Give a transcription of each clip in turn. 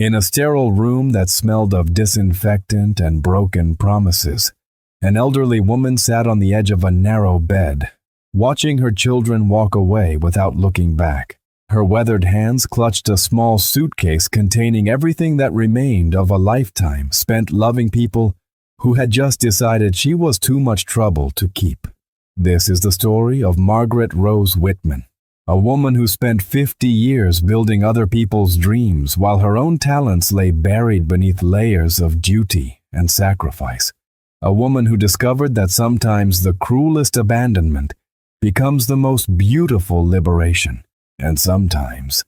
In a sterile room that smelled of disinfectant and broken promises, an elderly woman sat on the edge of a narrow bed, watching her children walk away without looking back. Her weathered hands clutched a small suitcase containing everything that remained of a lifetime spent loving people who had just decided she was too much trouble to keep. This is the story of Margaret Rose Whitman, a woman who spent 50 years building other people's dreams while her own talents lay buried beneath layers of duty and sacrifice. A woman who discovered that sometimes the cruelest abandonment becomes the most beautiful liberation, and sometimes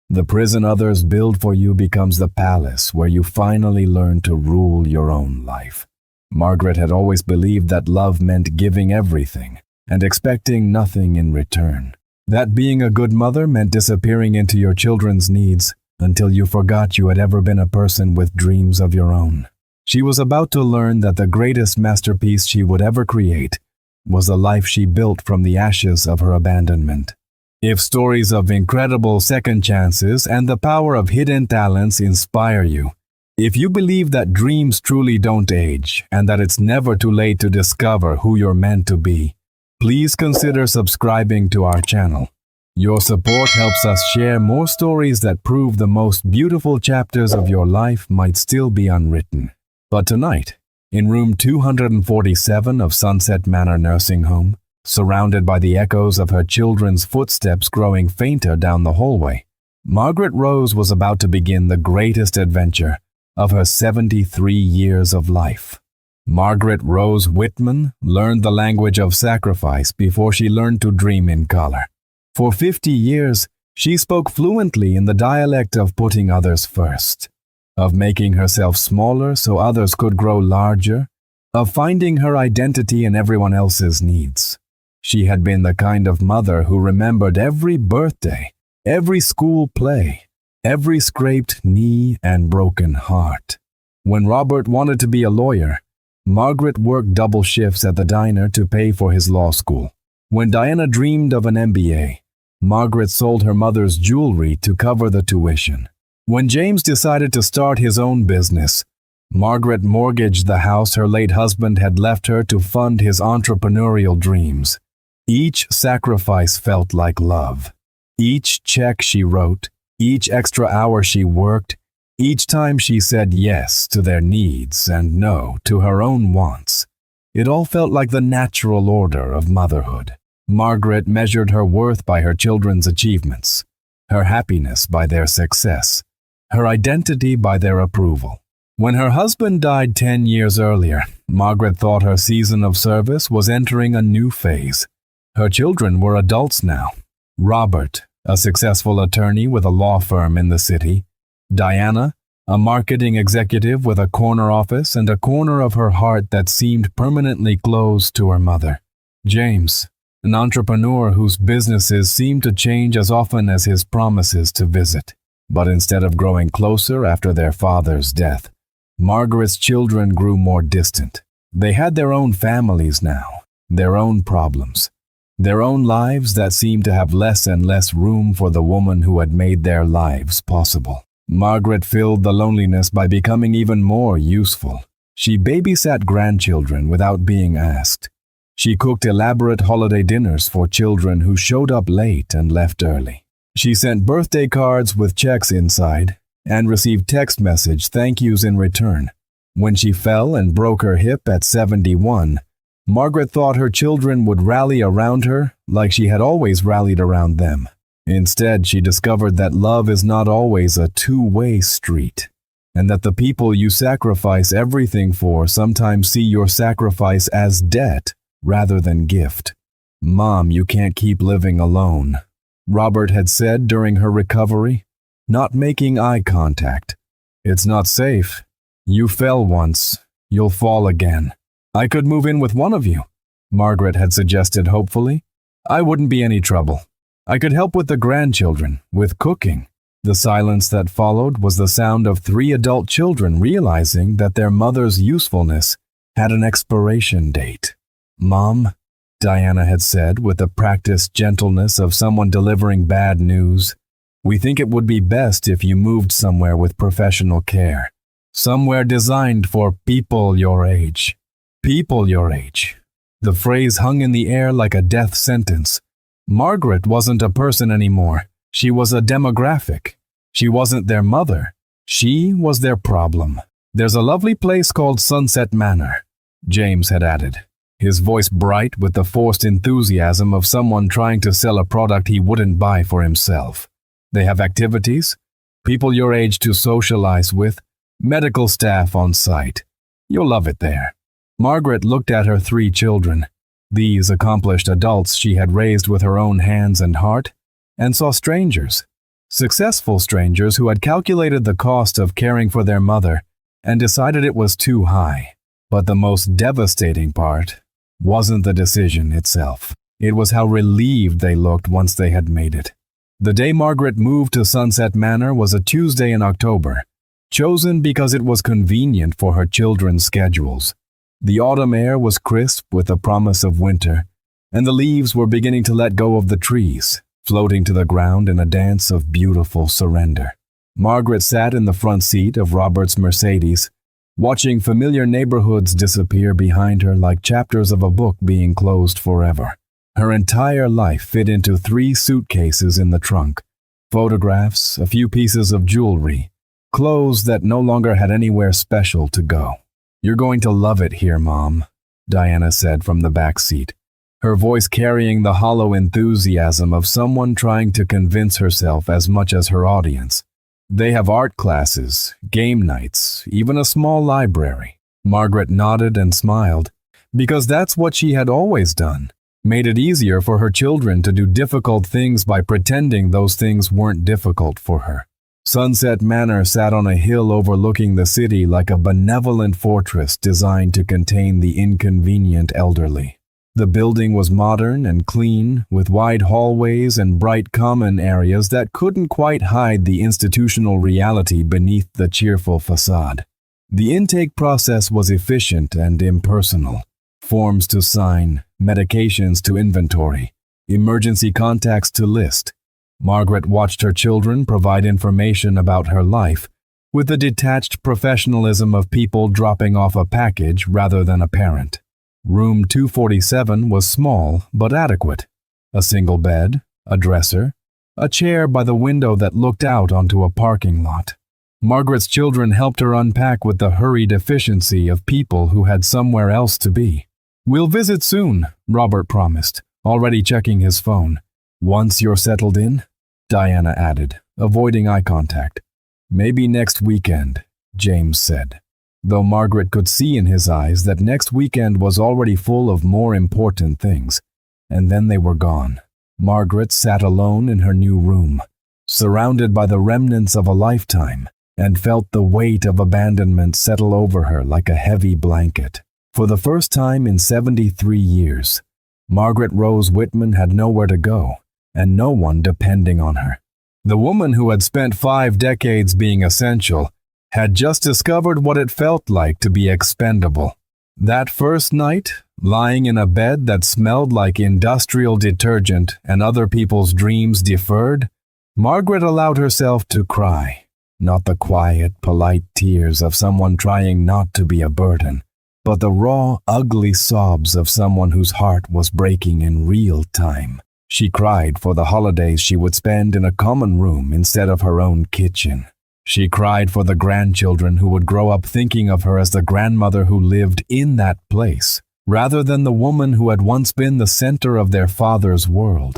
the prison others build for you becomes the palace where you finally learn to rule your own life. Margaret had always believed that love meant giving everything and expecting nothing in return. That being a good mother meant disappearing into your children's needs until you forgot you had ever been a person with dreams of your own. She was about to learn that the greatest masterpiece she would ever create was the life she built from the ashes of her abandonment. If stories of incredible second chances and the power of hidden talents inspire you, if you believe that dreams truly don't age and that it's never too late to discover who you're meant to be, please consider subscribing to our channel. Your support helps us share more stories that prove the most beautiful chapters of your life might still be unwritten. But tonight, in room 247 of Sunset Manor Nursing Home, surrounded by the echoes of her children's footsteps growing fainter down the hallway, Margaret Rose was about to begin the greatest adventure of her 73 years of life. Margaret Rose Whitman learned the language of sacrifice before she learned to dream in color. For 50 years, she spoke fluently in the dialect of putting others first, of making herself smaller so others could grow larger, of finding her identity in everyone else's needs. She had been the kind of mother who remembered every birthday, every school play, every scraped knee and broken heart. When Robert wanted to be a lawyer, Margaret worked double shifts at the diner to pay for his law school. When Diana dreamed of an MBA, Margaret sold her mother's jewelry to cover the tuition. When James decided to start his own business, Margaret mortgaged the house her late husband had left her to fund his entrepreneurial dreams. Each sacrifice felt like love. Each check she wrote, each extra hour she worked, each time she said yes to their needs and no to her own wants. It all felt like the natural order of motherhood. Margaret measured her worth by her children's achievements, her happiness by their success, her identity by their approval. When her husband died 10 years earlier, Margaret thought her season of service was entering a new phase. Her children were adults now. Robert, a successful attorney with a law firm in the city. Diana, a marketing executive with a corner office and a corner of her heart that seemed permanently closed to her mother. James, an entrepreneur whose businesses seemed to change as often as his promises to visit. But instead of growing closer after their father's death, Margaret's children grew more distant. They had their own families now, their own problems, their own lives that seemed to have less and less room for the woman who had made their lives possible. Margaret filled the loneliness by becoming even more useful. She babysat grandchildren without being asked. She cooked elaborate holiday dinners for children who showed up late and left early. She sent birthday cards with checks inside and received text message thank yous in return. When she fell and broke her hip at 71, Margaret thought her children would rally around her like she had always rallied around them. Instead, she discovered that love is not always a two-way street, and that the people you sacrifice everything for sometimes see your sacrifice as debt rather than gift. "Mom, you can't keep living alone," Robert had said during her recovery, not making eye contact. "It's not safe. You fell once. You'll fall again. I could move in with one of you," Margaret had suggested hopefully. "I wouldn't be any trouble. I could help with the grandchildren, with cooking." The silence that followed was the sound of 3 adult children realizing that their mother's usefulness had an expiration date. "Mom," Diana had said with the practiced gentleness of someone delivering bad news, We think it would be best if you moved somewhere with professional care. Somewhere designed for people your age. People your age. The phrase hung in the air like a death sentence. Margaret wasn't a person anymore. She was a demographic. She wasn't their mother. She was their problem. There's a lovely place called Sunset Manor, James had added, his voice bright with the forced enthusiasm of someone trying to sell a product he wouldn't buy for himself. They have activities, people your age to socialize with, medical staff on site. You'll love it there. Margaret looked at her 3 children, these accomplished adults she had raised with her own hands and heart, and saw strangers, successful strangers who had calculated the cost of caring for their mother and decided it was too high. But the most devastating part wasn't the decision itself. It was how relieved they looked once they had made it. The day Margaret moved to Sunset Manor was a Tuesday in October, chosen because it was convenient for her children's schedules. The autumn air was crisp with the promise of winter, and the leaves were beginning to let go of the trees, floating to the ground in a dance of beautiful surrender. Margaret sat in the front seat of Robert's Mercedes, watching familiar neighborhoods disappear behind her like chapters of a book being closed forever. Her entire life fit into 3 suitcases in the trunk, photographs, a few pieces of jewelry, clothes that no longer had anywhere special to go. "You're going to love it here, Mom," Diana said from the back seat, her voice carrying the hollow enthusiasm of someone trying to convince herself as much as her audience. "They have art classes, game nights, even a small library." Margaret nodded and smiled, because that's what she had always done. Made it easier for her children to do difficult things by pretending those things weren't difficult for her. Sunset Manor sat on a hill overlooking the city like a benevolent fortress designed to contain the inconvenient elderly. The building was modern and clean, with wide hallways and bright common areas that couldn't quite hide the institutional reality beneath the cheerful facade. The intake process was efficient and impersonal. Forms to sign, medications to inventory, emergency contacts to list. Margaret watched her children provide information about her life with the detached professionalism of people dropping off a package rather than a parent. Room 247 was small but adequate. A single bed, a dresser, a chair by the window that looked out onto a parking lot. Margaret's children helped her unpack with the hurried efficiency of people who had somewhere else to be. "We'll visit soon," Robert promised, already checking his phone. "Once you're settled in," Diana added, avoiding eye contact. "Maybe next weekend," James said, though Margaret could see in his eyes that next weekend was already full of more important things. And then they were gone. Margaret sat alone in her new room, surrounded by the remnants of a lifetime, and felt the weight of abandonment settle over her like a heavy blanket. For the first time in 73 years, Margaret Rose Whitman had nowhere to go, and no one depending on her. The woman who had spent 5 decades being essential had just discovered what it felt like to be expendable. That first night, lying in a bed that smelled like industrial detergent and other people's dreams deferred, Margaret allowed herself to cry, not the quiet, polite tears of someone trying not to be a burden, but the raw, ugly sobs of someone whose heart was breaking in real time. She cried for the holidays she would spend in a common room instead of her own kitchen. She cried for the grandchildren who would grow up thinking of her as the grandmother who lived in that place, rather than the woman who had once been the center of their father's world.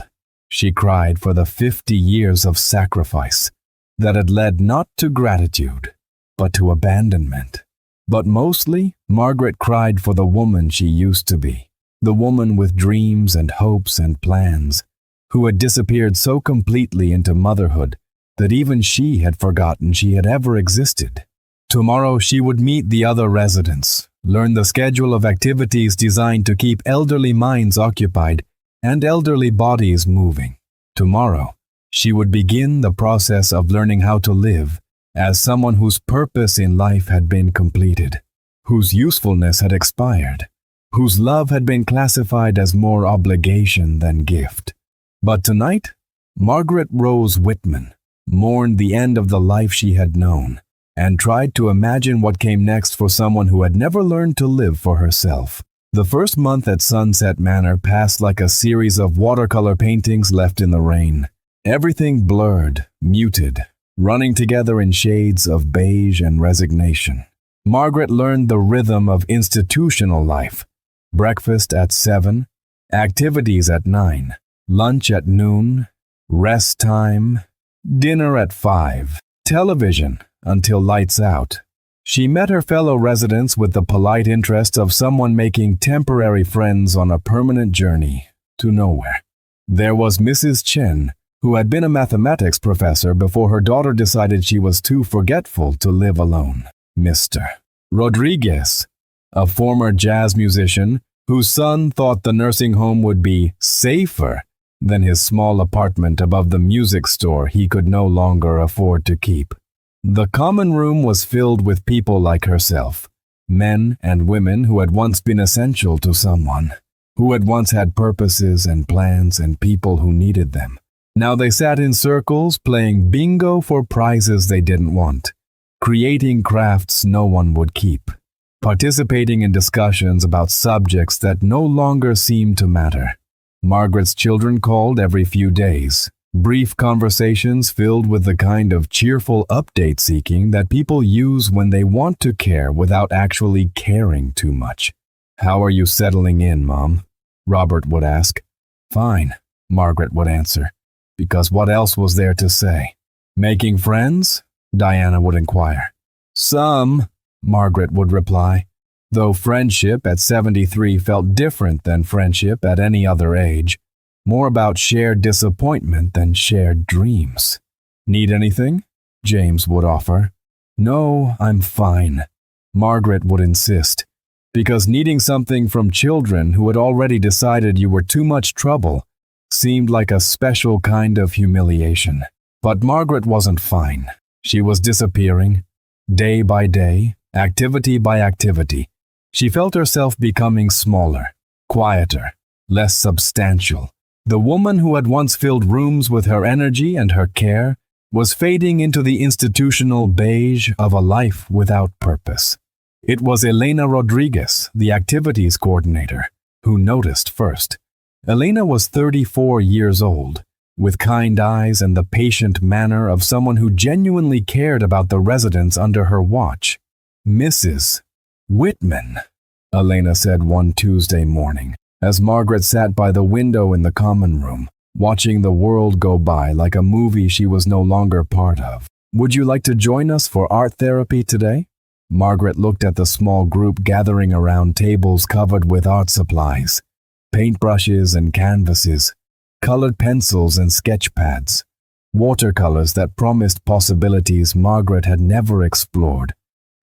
She cried for the 50 years of sacrifice that had led not to gratitude, but to abandonment. But mostly, Margaret cried for the woman she used to be, the woman with dreams and hopes and plans, who had disappeared so completely into motherhood that even she had forgotten she had ever existed. Tomorrow she would meet the other residents, learn the schedule of activities designed to keep elderly minds occupied and elderly bodies moving. Tomorrow, she would begin the process of learning how to live as someone whose purpose in life had been completed, whose usefulness had expired, whose love had been classified as more obligation than gift. But tonight, Margaret Rose Whitman, mourned the end of the life she had known, and tried to imagine what came next for someone who had never learned to live for herself. The first month at Sunset Manor passed like a series of watercolor paintings left in the rain. Everything blurred, muted, running together in shades of beige and resignation. Margaret learned the rhythm of institutional life. Breakfast at 7, activities at 9, lunch at noon, rest time, dinner at 5, television until lights out. She met her fellow residents with the polite interest of someone making temporary friends on a permanent journey to nowhere. There was Mrs. Chen, who had been a mathematics professor before her daughter decided she was too forgetful to live alone. Mr. Rodriguez, a former jazz musician whose son thought the nursing home would be safer than his small apartment above the music store he could no longer afford to keep. The common room was filled with people like herself, men and women who had once been essential to someone, who had once had purposes and plans and people who needed them. Now they sat in circles playing bingo for prizes they didn't want, creating crafts no one would keep, participating in discussions about subjects that no longer seemed to matter. Margaret's children called every few days, brief conversations filled with the kind of cheerful update-seeking that people use when they want to care without actually caring too much. "How are you settling in, Mom?" Robert would ask. "Fine," Margaret would answer, because what else was there to say? "Making friends?" Diana would inquire. "Some," Margaret would reply, though friendship at 73 felt different than friendship at any other age, more about shared disappointment than shared dreams. "Need anything?" James would offer. "No, I'm fine," Margaret would insist, because needing something from children who had already decided you were too much trouble seemed like a special kind of humiliation. But Margaret wasn't fine. She was disappearing, day by day, activity by activity. She felt herself becoming smaller, quieter, less substantial. The woman who had once filled rooms with her energy and her care was fading into the institutional beige of a life without purpose. It was Elena Rodriguez, the activities coordinator, who noticed first. Elena was 34 years old, with kind eyes and the patient manner of someone who genuinely cared about the residents under her watch. "Mrs. Whitman," Elena said one Tuesday morning, as Margaret sat by the window in the common room, watching the world go by like a movie she was no longer part of. "Would you like to join us for art therapy today?" Margaret looked at the small group gathering around tables covered with art supplies, paintbrushes and canvases, colored pencils and sketch pads, watercolors that promised possibilities Margaret had never explored.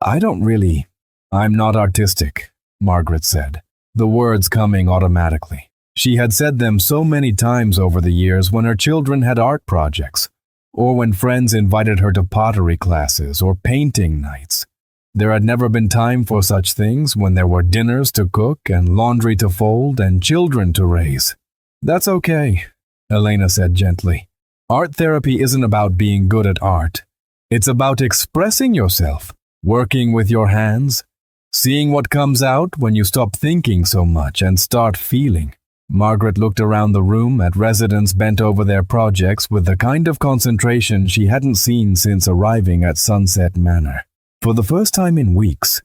"I'm not artistic," Margaret said, the words coming automatically. She had said them so many times over the years when her children had art projects, or when friends invited her to pottery classes or painting nights. There had never been time for such things when there were dinners to cook and laundry to fold and children to raise. "That's okay," Elena said gently. "Art therapy isn't about being good at art. It's about expressing yourself, working with your hands, seeing what comes out when you stop thinking so much and start feeling." Margaret looked around the room at residents bent over their projects with the kind of concentration she hadn't seen since arriving at Sunset Manor. For the first time in weeks,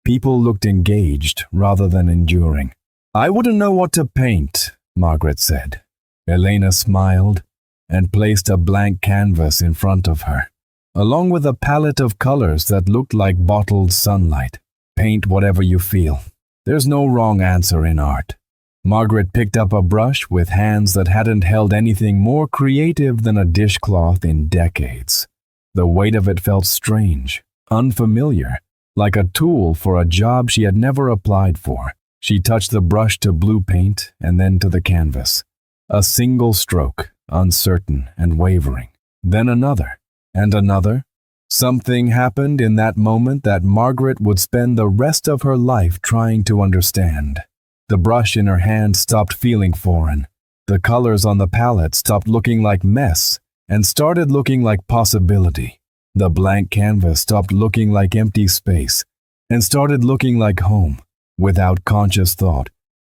people looked engaged rather than enduring. "I wouldn't know what to paint," Margaret said. Elena smiled and placed a blank canvas in front of her, along with a palette of colors that looked like bottled sunlight. "Paint whatever you feel. There's no wrong answer in art." Margaret picked up a brush with hands that hadn't held anything more creative than a dishcloth in decades. The weight of it felt strange, unfamiliar, like a tool for a job she had never applied for. She touched the brush to blue paint and then to the canvas. A single stroke, uncertain and wavering. Then another, and another. Something happened in that moment that Margaret would spend the rest of her life trying to understand. The brush in her hand stopped feeling foreign. The colors on the palette stopped looking like mess and started looking like possibility. The blank canvas stopped looking like empty space and started looking like home. Without conscious thought,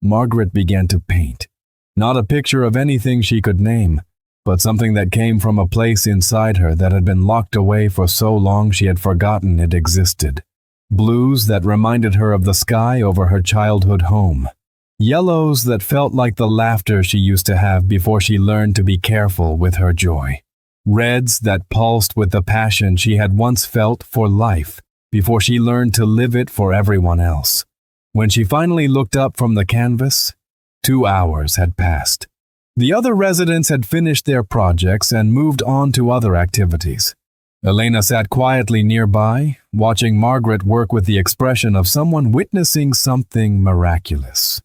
Margaret began to paint. Not a picture of anything she could name, but something that came from a place inside her that had been locked away for so long she had forgotten it existed. Blues that reminded her of the sky over her childhood home. Yellows that felt like the laughter she used to have before she learned to be careful with her joy. Reds that pulsed with the passion she had once felt for life before she learned to live it for everyone else. When she finally looked up from the canvas, 2 hours had passed. The other residents had finished their projects and moved on to other activities. Elena sat quietly nearby, watching Margaret work with the expression of someone witnessing something miraculous.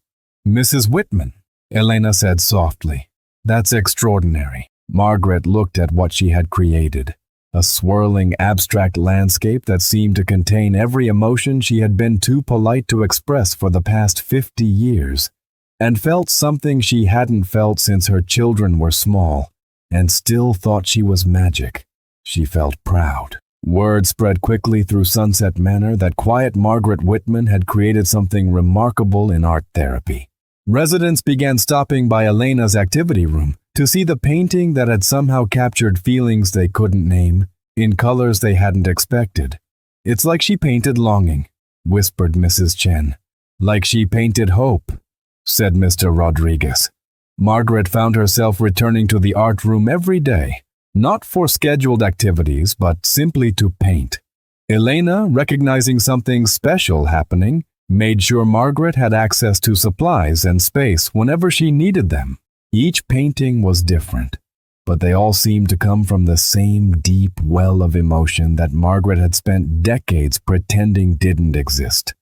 "Mrs. Whitman," Elena said softly. "That's extraordinary." Margaret looked at what she had created, a swirling abstract landscape that seemed to contain every emotion she had been too polite to express for the past 50 years, and felt something she hadn't felt since her children were small, and still thought she was magic. She felt proud. Word spread quickly through Sunset Manor that quiet Margaret Whitman had created something remarkable in art therapy. Residents began stopping by Elena's activity room to see the painting that had somehow captured feelings they couldn't name, in colors they hadn't expected. "It's like she painted longing," whispered Mrs. Chen. "Like she painted hope," said Mr. Rodriguez. Margaret found herself returning to the art room every day, not for scheduled activities, but simply to paint. Elena, recognizing something special happening, made sure Margaret had access to supplies and space whenever she needed them. Each painting was different, but they all seemed to come from the same deep well of emotion that Margaret had spent decades pretending didn't exist.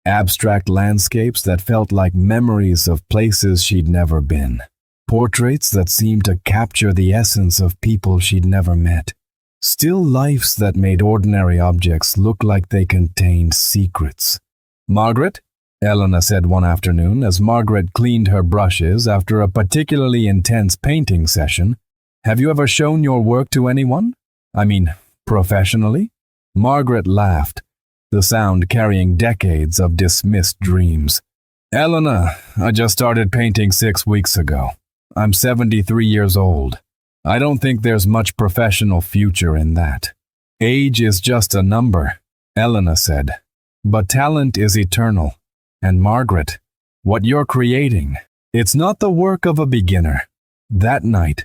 Abstract landscapes that felt like memories of places she'd never been. Portraits that seemed to capture the essence of people she'd never met. Still lifes that made ordinary objects look like they contained secrets. "Margaret," Elena said one afternoon as Margaret cleaned her brushes after a particularly intense painting session, "have you ever shown your work to anyone? I mean, professionally?" Margaret laughed, the sound carrying decades of dismissed dreams. "Elena, I just started painting 6 weeks ago. I'm 73 years old. I don't think there's much professional future in that. Age is just a number," Elena said. "But talent is eternal. And Margaret, what you're creating, it's not the work of a beginner." That night,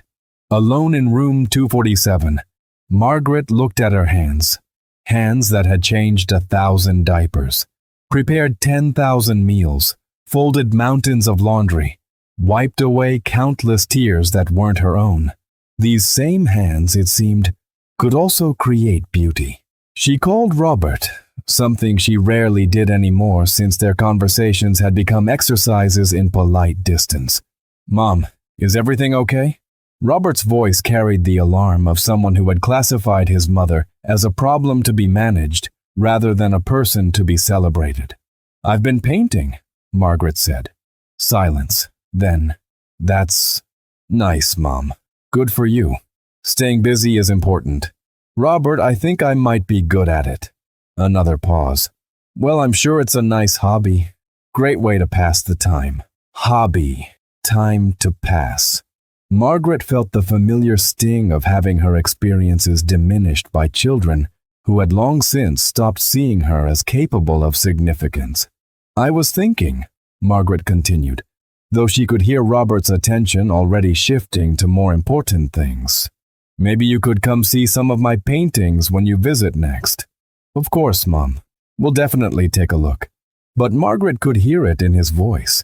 alone in room 247, Margaret looked at her hands. Hands that had changed 1,000 diapers, prepared 10,000 meals, folded mountains of laundry, wiped away countless tears that weren't her own. These same hands, it seemed, could also create beauty. She called Robert, something she rarely did anymore since their conversations had become exercises in polite distance. "Mom, is everything okay?" Robert's voice carried the alarm of someone who had classified his mother as a problem to be managed rather than a person to be celebrated. "I've been painting," Margaret said. Silence. Then, "That's nice, Mom. Good for you. Staying busy is important. Robert, I think I might be good at it." Another pause. "Well, I'm sure it's a nice hobby. Great way to pass the time." Hobby. Time to pass. Margaret felt the familiar sting of having her experiences diminished by children who had long since stopped seeing her as capable of significance. "I was thinking," Margaret continued, though she could hear Robert's attention already shifting to more important things. "Maybe you could come see some of my paintings when you visit next." "Of course, Mom. We'll definitely take a look." But Margaret could hear it in his voice.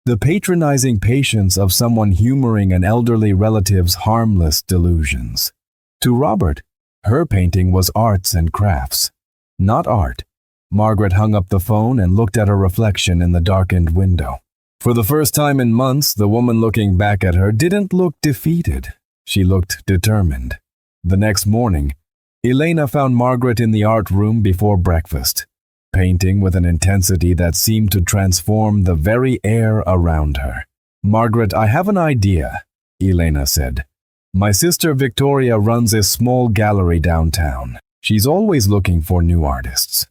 The patronizing patience of someone humoring an elderly relative's harmless delusions. To Robert, her painting was arts and crafts, not art. Margaret hung up the phone and looked at her reflection in the darkened window. For the first time in months, the woman looking back at her didn't look defeated. She looked determined. The next morning, Elena found Margaret in the art room before breakfast, painting with an intensity that seemed to transform the very air around her. "Margaret, I have an idea," Elena said. My sister Victoria runs a small gallery downtown. She's always looking for new artists,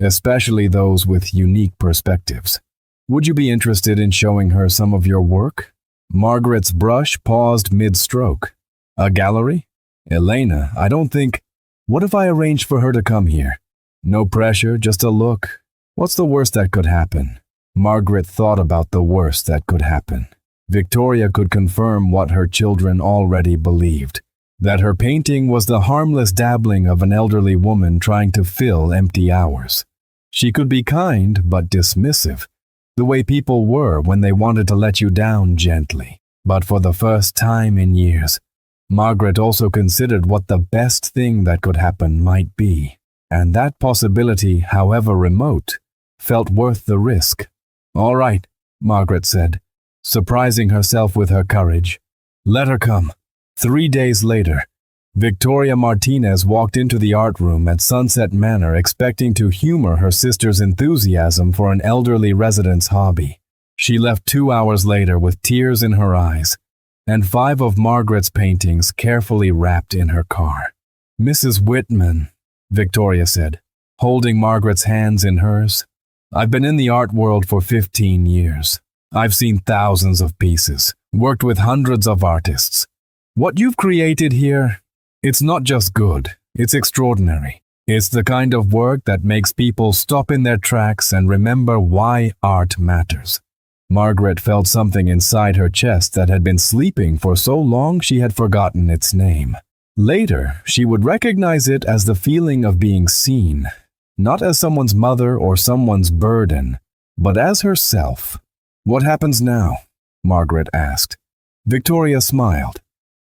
especially those with unique perspectives. Would you be interested in showing her some of your work?" Margaret's brush paused mid-stroke. "A gallery? Elena, I don't think— What if I arrange for her to come here? No pressure, just a look. What's the worst that could happen?" Margaret thought about the worst that could happen. Victoria could confirm what her children already believed, that her painting was the harmless dabbling of an elderly woman trying to fill empty hours. She could be kind but dismissive, the way people were when they wanted to let you down gently. But for the first time in years, Margaret also considered what the best thing that could happen might be, and that possibility, however remote, felt worth the risk. "All right," Margaret said, surprising herself with her courage. "Let her come." 3 days later, Victoria Martinez walked into the art room at Sunset Manor expecting to humor her sister's enthusiasm for an elderly resident's hobby. She left 2 hours later with tears in her eyes and 5 of Margaret's paintings carefully wrapped in her car. "Mrs. Whitman," Victoria said, holding Margaret's hands in hers, "I've been in the art world for 15 years. I've seen thousands of pieces, worked with hundreds of artists. What you've created here, it's not just good, it's extraordinary. It's the kind of work that makes people stop in their tracks and remember why art matters." Margaret felt something inside her chest that had been sleeping for so long she had forgotten its name. Later, she would recognize it as the feeling of being seen, not as someone's mother or someone's burden, but as herself. "What happens now?" Margaret asked. Victoria smiled.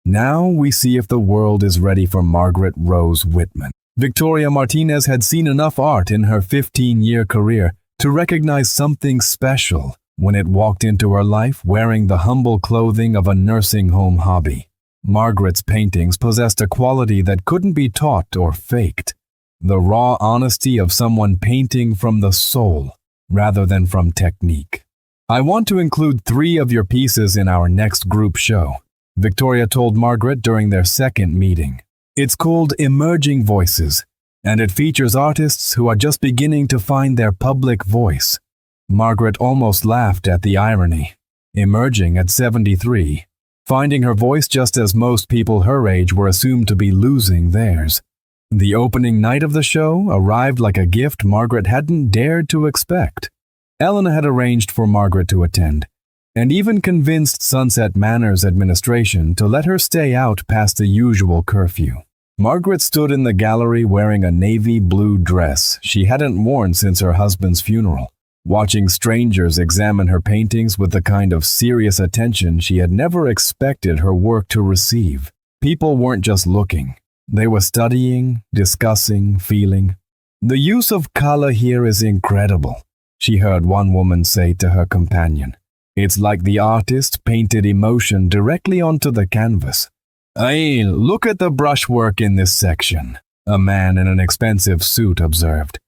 "Now we see if the world is ready for Margaret Rose Whitman." Victoria Martinez had seen enough art in her 15-year career to recognize something special when it walked into her life wearing the humble clothing of a nursing home hobby. Margaret's paintings possessed a quality that couldn't be taught or faked, the raw honesty of someone painting from the soul rather than from technique. "I want to include 3 of your pieces in our next group show," Victoria told Margaret during their second meeting. "It's called Emerging Voices, and it features artists who are just beginning to find their public voice." Margaret almost laughed at the irony. Emerging at 73, finding her voice just as most people her age were assumed to be losing theirs. The opening night of the show arrived like a gift Margaret hadn't dared to expect. Elena had arranged for Margaret to attend, and even convinced Sunset Manor's administration to let her stay out past the usual curfew. Margaret stood in the gallery wearing a navy blue dress she hadn't worn since her husband's funeral, watching strangers examine her paintings with the kind of serious attention she had never expected her work to receive. People weren't just looking. They were studying, discussing, feeling. "The use of color here is incredible," she heard one woman say to her companion. "It's like the artist painted emotion directly onto the canvas." "Hey, look at the brushwork in this section," a man in an expensive suit observed.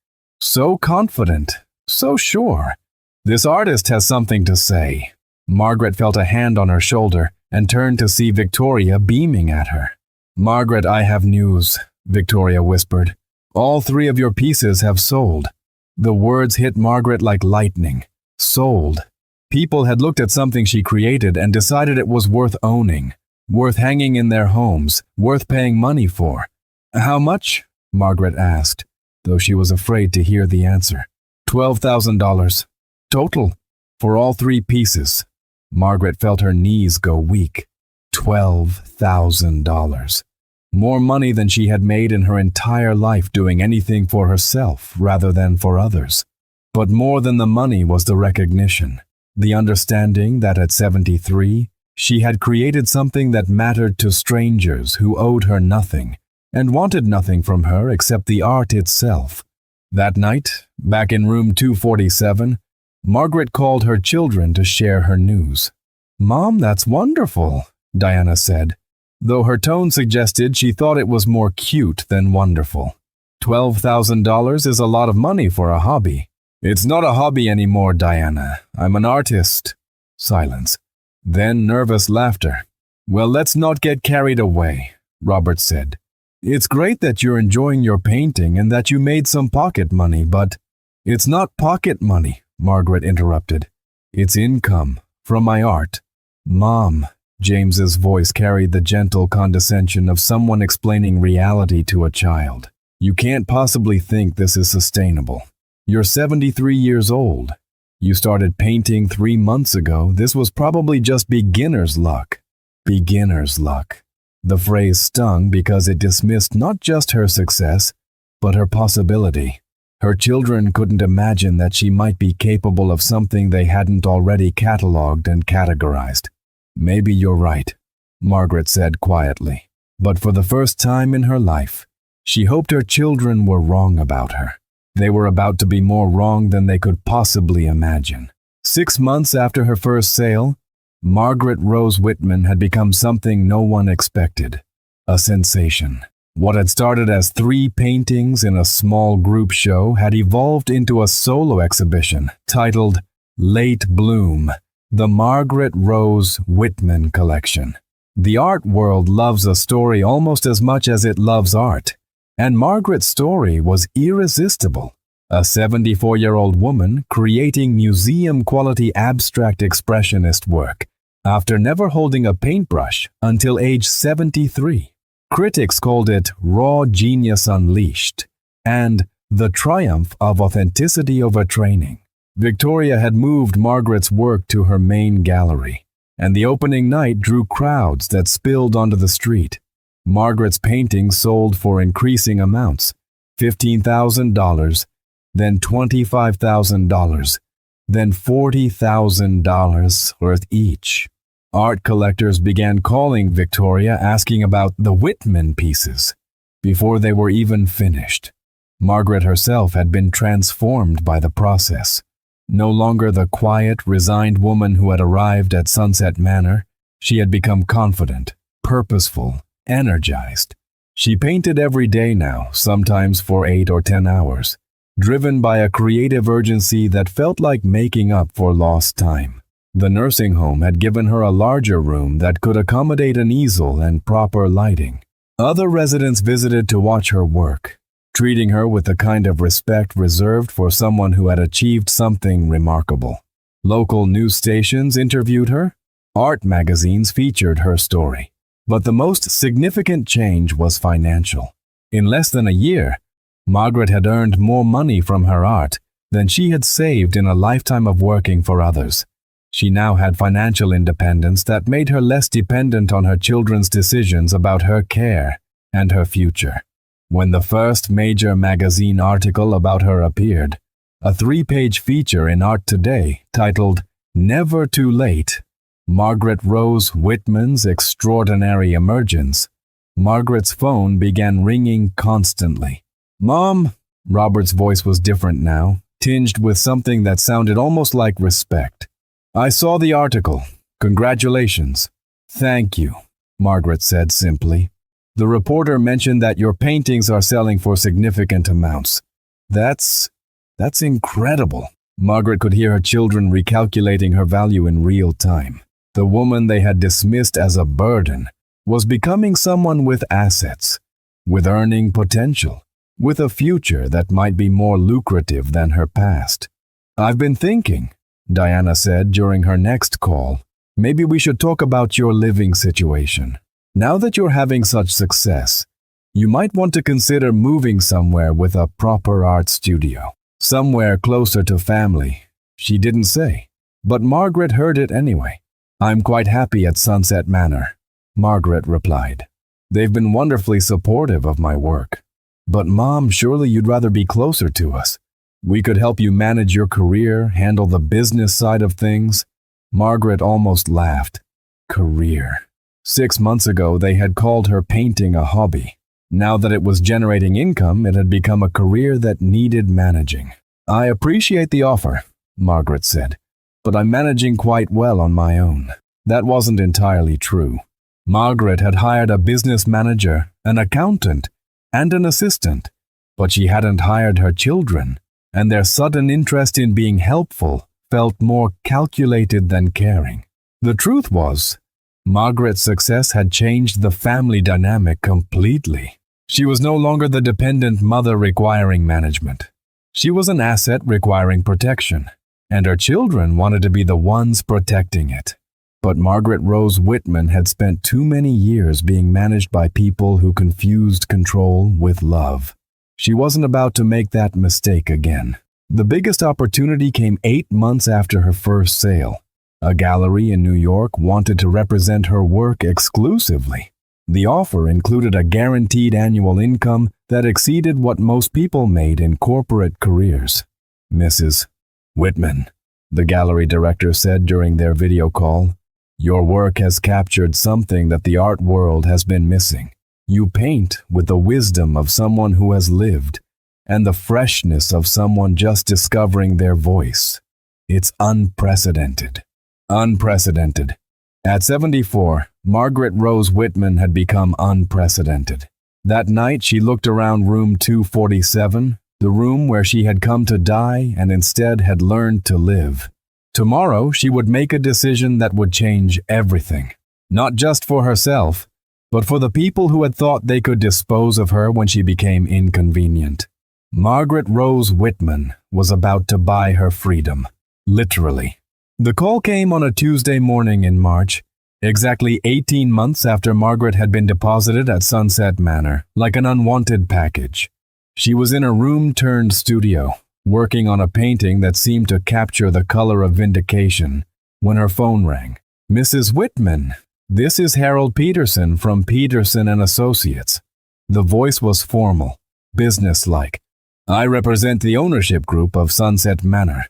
"So confident, so sure. This artist has something to say." Margaret felt a hand on her shoulder and turned to see Victoria beaming at her. "Margaret, I have news," Victoria whispered. "All 3 of your pieces have sold." The words hit Margaret like lightning. Sold. People had looked at something she created and decided it was worth owning, worth hanging in their homes, worth paying money for. "How much?" Margaret asked, though she was afraid to hear the answer. $12,000. Total. For all 3 pieces. Margaret felt her knees go weak. $12,000. More money than she had made in her entire life doing anything for herself rather than for others. But more than the money was the recognition, the understanding that at 73, she had created something that mattered to strangers who owed her nothing and wanted nothing from her except the art itself. That night, back in room 247, Margaret called her children to share her news. "Mom, that's wonderful," Diana said, though her tone suggested she thought it was more cute than wonderful. $12,000 is a lot of money for a hobby. "It's not a hobby anymore, Diana. I'm an artist." Silence. Then nervous laughter. Well, let's not get carried away, Robert said. It's great that you're enjoying your painting and that you made some pocket money, but it's not pocket money, Margaret interrupted. It's income from my art. Mom, James's voice carried the gentle condescension of someone explaining reality to a child. You can't possibly think this is sustainable. You're 73 years old. You started painting 3 months ago. This was probably just beginner's luck. Beginner's luck. The phrase stung because it dismissed not just her success, but her possibility. Her children couldn't imagine that she might be capable of something they hadn't already catalogued and categorized. Maybe you're right, Margaret said quietly. But for the first time in her life, she hoped her children were wrong about her. They were about to be more wrong than they could possibly imagine. 6 months after her first sale, Margaret Rose Whitman had become something no one expected. A sensation. What had started as 3 paintings in a small group show had evolved into a solo exhibition titled Late Bloom, the Margaret Rose Whitman Collection. The art world loves a story almost as much as it loves art, and Margaret's story was irresistible. A 74-year-old woman creating museum-quality abstract expressionist work after never holding a paintbrush until age 73. Critics called it raw genius unleashed and the triumph of authenticity over training. Victoria had moved Margaret's work to her main gallery, and the opening night drew crowds that spilled onto the street. Margaret's paintings sold for increasing amounts, $15,000, then $25,000, then $40,000 worth each. Art collectors began calling Victoria asking about the Whitman pieces before they were even finished. Margaret herself had been transformed by the process. No longer the quiet, resigned woman who had arrived at Sunset Manor, she had become confident, purposeful, energized. She painted every day now, sometimes for 8 or 10 hours, driven by a creative urgency that felt like making up for lost time. The nursing home had given her a larger room that could accommodate an easel and proper lighting. Other residents visited to watch her work, treating her with the kind of respect reserved for someone who had achieved something remarkable. Local news stations interviewed her. Art magazines featured her story. But the most significant change was financial. In less than a year, Margaret had earned more money from her art than she had saved in a lifetime of working for others. She now had financial independence that made her less dependent on her children's decisions about her care and her future. When the first major magazine article about her appeared, a 3-page feature in Art Today titled Never Too Late, Margaret Rose Whitman's Extraordinary Emergence, Margaret's phone began ringing constantly. "Mom," Robert's voice was different now, tinged with something that sounded almost like respect. "I saw the article. Congratulations." "Thank you," Margaret said simply. "The reporter mentioned that your paintings are selling for significant amounts. That's incredible." Margaret could hear her children recalculating her value in real time. The woman they had dismissed as a burden was becoming someone with assets, with earning potential, with a future that might be more lucrative than her past. "I've been thinking," Diana said during her next call, "maybe we should talk about your living situation. Now that you're having such success, you might want to consider moving somewhere with a proper art studio. Somewhere closer to family." She didn't say, but Margaret heard it anyway. "I'm quite happy at Sunset Manor," Margaret replied. "They've been wonderfully supportive of my work. But Mom, surely you'd rather be closer to us. We could help you manage your career, handle the business side of things." Margaret almost laughed. Career. 6 months ago, they had called her painting a hobby. Now that it was generating income, it had become a career that needed managing. "I appreciate the offer," Margaret said, "but I'm managing quite well on my own." That wasn't entirely true. Margaret had hired a business manager, an accountant, and an assistant, but she hadn't hired her children, and their sudden interest in being helpful felt more calculated than caring. The truth was, Margaret's success had changed the family dynamic completely. She was no longer the dependent mother requiring management. She was an asset requiring protection, and her children wanted to be the ones protecting it. But Margaret Rose Whitman had spent too many years being managed by people who confused control with love. She wasn't about to make that mistake again. The biggest opportunity came 8 months after her first sale. A gallery in New York wanted to represent her work exclusively. The offer included a guaranteed annual income that exceeded what most people made in corporate careers. "Mrs. Whitman," the gallery director said during their video call, "your work has captured something that the art world has been missing. You paint with the wisdom of someone who has lived and the freshness of someone just discovering their voice. It's unprecedented." Unprecedented. At 74, Margaret Rose Whitman had become unprecedented. That night, she looked around room 247, the room where she had come to die and instead had learned to live. Tomorrow, she would make a decision that would change everything. Not just for herself, but for the people who had thought they could dispose of her when she became inconvenient. Margaret Rose Whitman was about to buy her freedom. Literally. The call came on a Tuesday morning in March, exactly 18 months after Margaret had been deposited at Sunset Manor, like an unwanted package. She was in a room-turned-studio, working on a painting that seemed to capture the color of vindication, when her phone rang. "Mrs. Whitman, this is Harold Peterson from Peterson and Associates." The voice was formal, businesslike. "I represent the ownership group of Sunset Manor.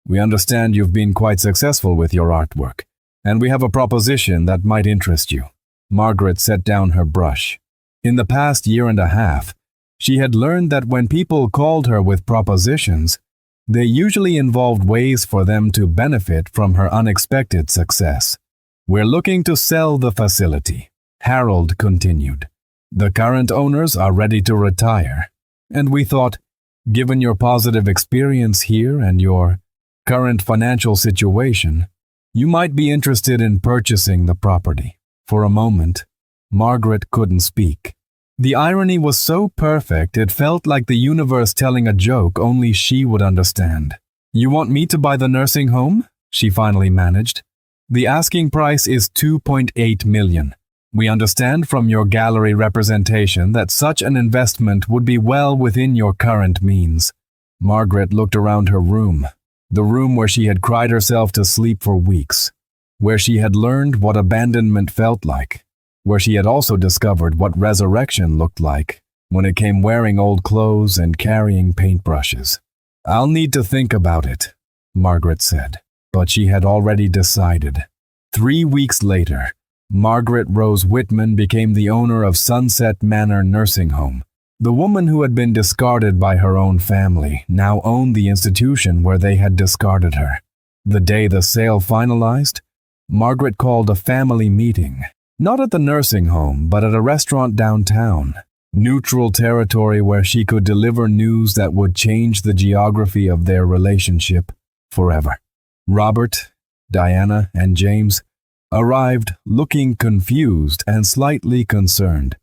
We understand you've been quite successful with your artwork, and we have a proposition that might interest you." Margaret set down her brush. In the past year and a half, she had learned that when people called her with propositions, they usually involved ways for them to benefit from her unexpected success. "We're looking to sell the facility," Harold continued. "The current owners are ready to retire, and we thought, given your positive experience here and your current financial situation, you might be interested in purchasing the property." For a moment, Margaret couldn't speak. The irony was so perfect it felt like the universe telling a joke only she would understand. "You want me to buy the nursing home?" she finally managed. "The asking price is $2.8 million. We understand from your gallery representation that such an investment would be well within your current means." Margaret looked around her room. The room where she had cried herself to sleep for weeks, where she had learned what abandonment felt like, where she had also discovered what resurrection looked like when it came wearing old clothes and carrying paintbrushes. "I'll need to think about it," Margaret said, but she had already decided. 3 weeks later, Margaret Rose Whitman became the owner of Sunset Manor Nursing Home. The woman who had been discarded by her own family now owned the institution where they had discarded her. The day the sale finalized, Margaret called a family meeting, not at the nursing home, but at a restaurant downtown, neutral territory where she could deliver news that would change the geography of their relationship forever. Robert, Diana, and James arrived looking confused and slightly concerned.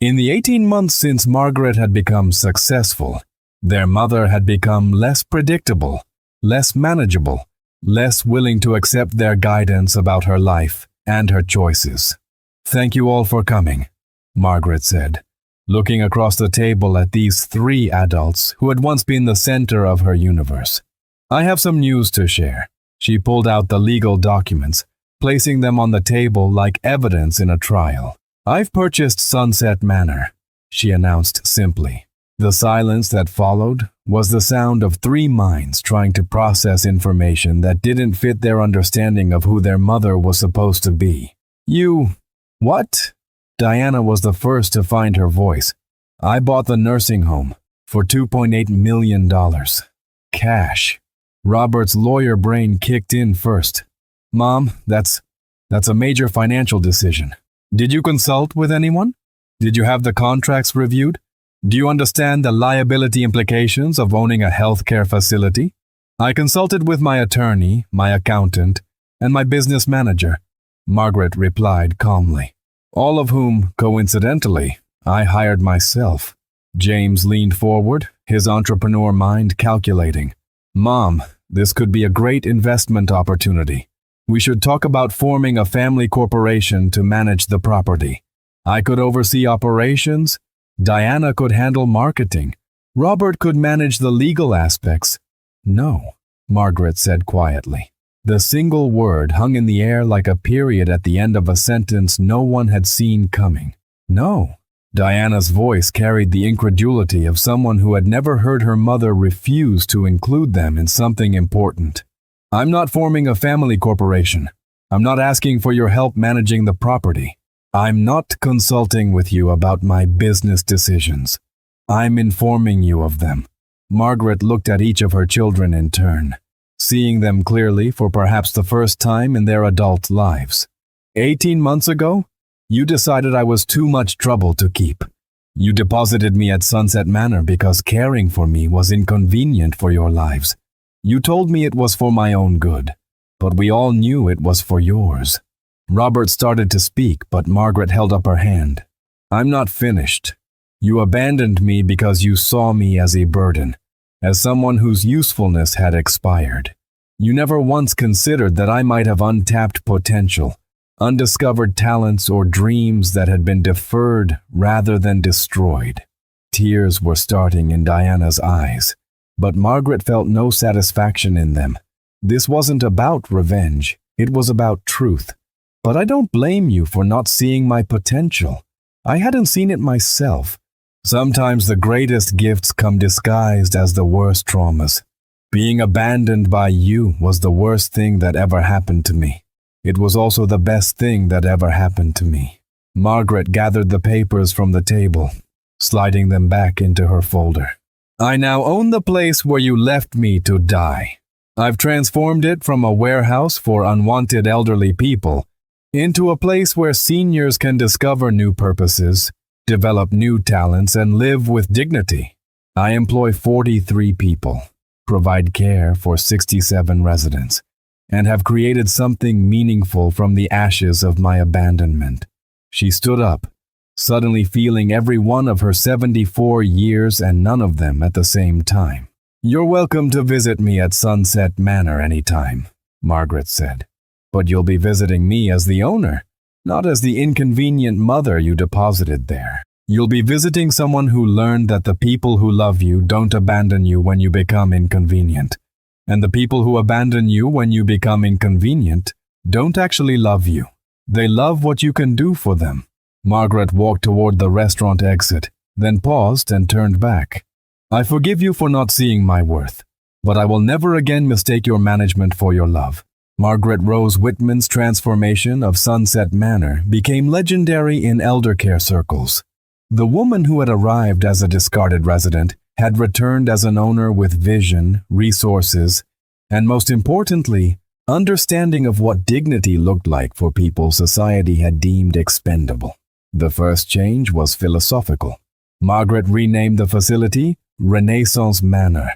In the 18 months since Margaret had become successful, their mother had become less predictable, less manageable, less willing to accept their guidance about her life and her choices. "Thank you all for coming," Margaret said, looking across the table at these 3 adults who had once been the center of her universe. "I have some news to share." She pulled out the legal documents, placing them on the table like evidence in a trial. "I've purchased Sunset Manor," she announced simply. The silence that followed was the sound of 3 minds trying to process information that didn't fit their understanding of who their mother was supposed to be. "You... what?" Diana was the first to find her voice. "I bought the nursing home for $2.8 million. Cash." Robert's lawyer brain kicked in first. "Mom, that's a major financial decision. Did you consult with anyone? Did you have the contracts reviewed? Do you understand the liability implications of owning a healthcare facility?" "I consulted with my attorney, my accountant, and my business manager. Margaret replied calmly. All of whom, coincidentally, I hired myself. James leaned forward, his entrepreneur mind calculating. Mom, this could be a great investment opportunity. We should talk about forming a family corporation to manage the property. I could oversee operations. Diana could handle marketing. Robert could manage the legal aspects. No, Margaret said quietly. The single word hung in the air like a period at the end of a sentence no one had seen coming. No. Diana's voice carried the incredulity of someone who had never heard her mother refuse to include them in something important. I'm not forming a family corporation. I'm not asking for your help managing the property. I'm not consulting with you about my business decisions. I'm informing you of them. Margaret looked at each of her children in turn, seeing them clearly for perhaps the first time in their adult lives. 18 months ago, you decided I was too much trouble to keep. You deposited me at Sunset Manor because caring for me was inconvenient for your lives. You told me it was for my own good, but we all knew it was for yours. Robert started to speak, but Margaret held up her hand. I'm not finished. You abandoned me because you saw me as a burden, as someone whose usefulness had expired. You never once considered that I might have untapped potential, undiscovered talents or dreams that had been deferred rather than destroyed. Tears were starting in Diana's eyes, but Margaret felt no satisfaction in them. This wasn't about revenge, it was about truth. But I don't blame you for not seeing my potential. I hadn't seen it myself. Sometimes the greatest gifts come disguised as the worst traumas. Being abandoned by you was the worst thing that ever happened to me. It was also the best thing that ever happened to me. Margaret gathered the papers from the table, sliding them back into her folder. I now own the place where you left me to die. I've transformed it from a warehouse for unwanted elderly people into a place where seniors can discover new purposes, develop new talents, and live with dignity. I employ 43 people, provide care for 67 residents, and have created something meaningful from the ashes of my abandonment. She stood up, suddenly feeling every one of her 74 years and none of them at the same time. You're welcome to visit me at Sunset Manor anytime, Margaret said. But you'll be visiting me as the owner, not as the inconvenient mother you deposited there. You'll be visiting someone who learned that the people who love you don't abandon you when you become inconvenient, and the people who abandon you when you become inconvenient don't actually love you. They love what you can do for them. Margaret walked toward the restaurant exit, then paused and turned back. I forgive you for not seeing my worth, but I will never again mistake your management for your love. Margaret Rose Whitman's transformation of Sunset Manor became legendary in eldercare circles. The woman who had arrived as a discarded resident had returned as an owner with vision, resources, and most importantly, understanding of what dignity looked like for people society had deemed expendable. The first change was philosophical. Margaret renamed the facility Renaissance Manor,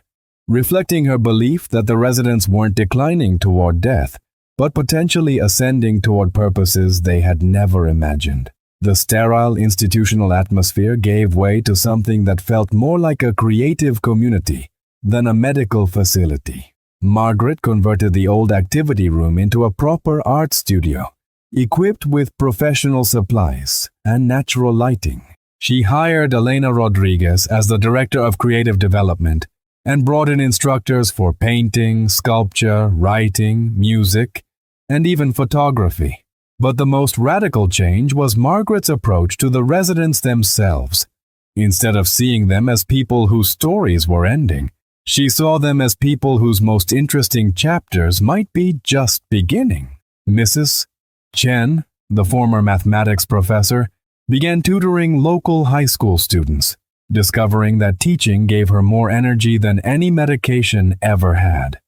reflecting her belief that the residents weren't declining toward death, but potentially ascending toward purposes they had never imagined. The sterile institutional atmosphere gave way to something that felt more like a creative community than a medical facility. Margaret converted the old activity room into a proper art studio, equipped with professional supplies and natural lighting. She hired Elena Rodriguez as the Director of Creative Development and brought in instructors for painting, sculpture, writing, music, and even photography. But the most radical change was Margaret's approach to the residents themselves. Instead of seeing them as people whose stories were ending, she saw them as people whose most interesting chapters might be just beginning. Mrs. Chen, the former mathematics professor, began tutoring local high school students, discovering that teaching gave her more energy than any medication ever had.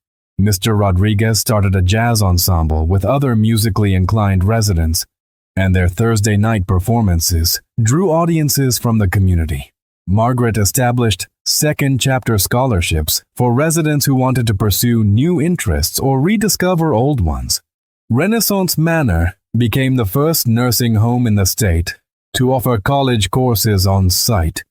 Mr. Rodriguez started a jazz ensemble with other musically inclined residents, and their Thursday night performances drew audiences from the community. Margaret established second chapter scholarships for residents who wanted to pursue new interests or rediscover old ones. Renaissance Manor became the first nursing home in the state to offer college courses on site,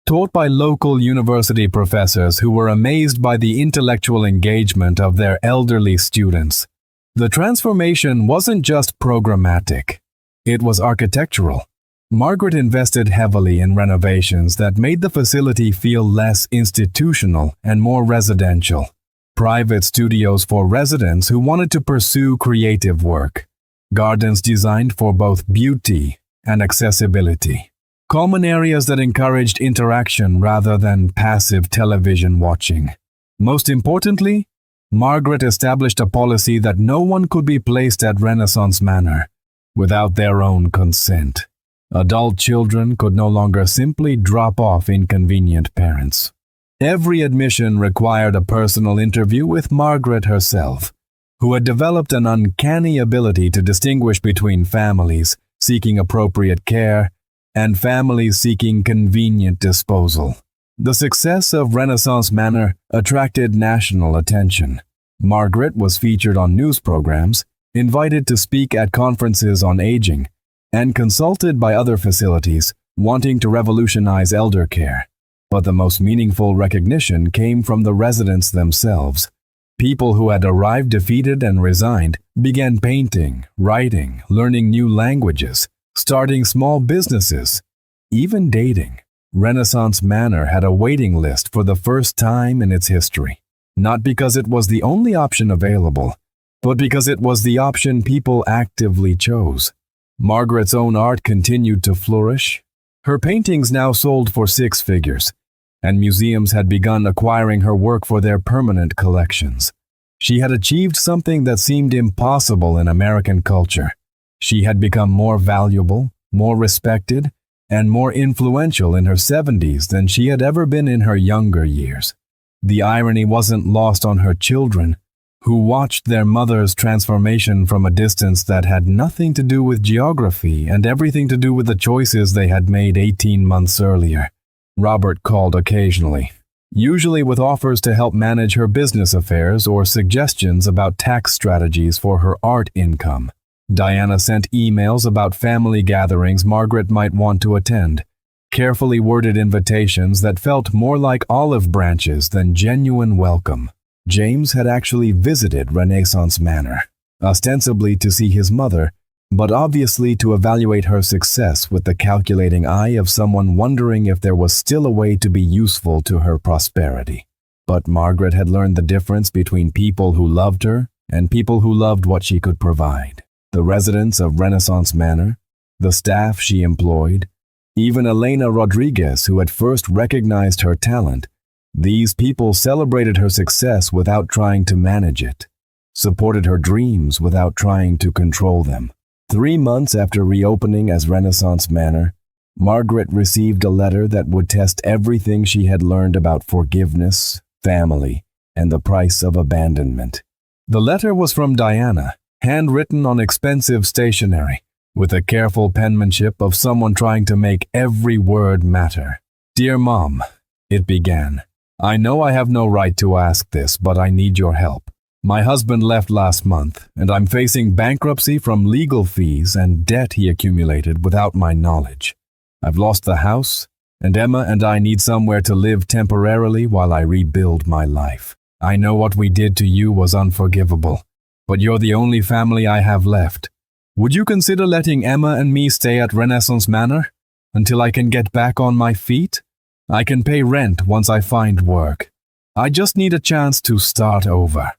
taught by local university professors who were amazed by the intellectual engagement of their elderly students. The transformation wasn't just programmatic, it was architectural. Margaret invested heavily in renovations that made the facility feel less institutional and more residential. Private studios for residents who wanted to pursue creative work. Gardens designed for both beauty and accessibility. Common areas that encouraged interaction rather than passive television watching. Most importantly, Margaret established a policy that no one could be placed at Renaissance Manor without their own consent. Adult children could no longer simply drop off inconvenient parents. Every admission required a personal interview with Margaret herself, who had developed an uncanny ability to distinguish between families seeking appropriate care and families seeking convenient disposal. The success of Renaissance Manor attracted national attention. Margaret was featured on news programs, invited to speak at conferences on aging, and consulted by other facilities wanting to revolutionize elder care. But the most meaningful recognition came from the residents themselves. People who had arrived defeated and resigned began painting, writing, learning new languages, starting small businesses, even dating. Renaissance Manor had a waiting list for the first time in its history, not because it was the only option available, but because it was the option people actively chose. Margaret's own art continued to flourish. Her paintings now sold for six figures, and museums had begun acquiring her work for their permanent collections. She had achieved something that seemed impossible in American culture. She had become more valuable, more respected, and more influential in her 70s than she had ever been in her younger years. The irony wasn't lost on her children, who watched their mother's transformation from a distance that had nothing to do with geography and everything to do with the choices they had made 18 months earlier. Robert called occasionally, usually with offers to help manage her business affairs or suggestions about tax strategies for her art income. Diana sent emails about family gatherings Margaret might want to attend, carefully worded invitations that felt more like olive branches than genuine welcome. James had actually visited Renaissance Manor, ostensibly to see his mother, but obviously to evaluate her success with the calculating eye of someone wondering if there was still a way to be useful to her prosperity. But Margaret had learned the difference between people who loved her and people who loved what she could provide. The residents of Renaissance Manor, the staff she employed, even Elena Rodriguez, who had first recognized her talent, these people celebrated her success without trying to manage it, supported her dreams without trying to control them. 3 months after reopening as Renaissance Manor, Margaret received a letter that would test everything she had learned about forgiveness, family, and the price of abandonment. The letter was from Diana, handwritten on expensive stationery, with the careful penmanship of someone trying to make every word matter. "Dear Mom," it began, "I know I have no right to ask this, but I need your help. My husband left last month, and I'm facing bankruptcy from legal fees and debt he accumulated without my knowledge. I've lost the house, and Emma and I need somewhere to live temporarily while I rebuild my life. I know what we did to you was unforgivable, but you're the only family I have left. Would you consider letting Emma and me stay at Renaissance Manor until I can get back on my feet? I can pay rent once I find work. I just need a chance to start over."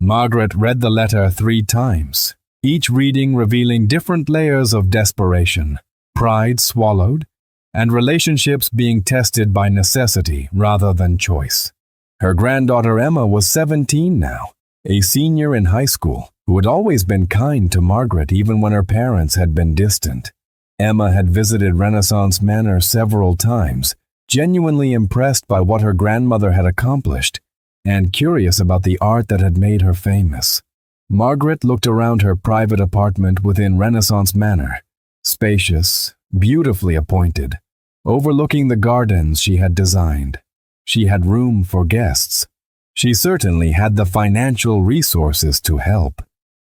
Margaret read the letter 3 times, each reading revealing different layers of desperation, pride swallowed, and relationships being tested by necessity rather than choice. Her granddaughter Emma was 17 now, a senior in high school, who had always been kind to Margaret even when her parents had been distant. Emma had visited Renaissance Manor several times, genuinely impressed by what her grandmother had accomplished, and curious about the art that had made her famous. Margaret looked around her private apartment within Renaissance Manor, spacious, beautifully appointed, overlooking the gardens she had designed. She had room for guests. She certainly had the financial resources to help.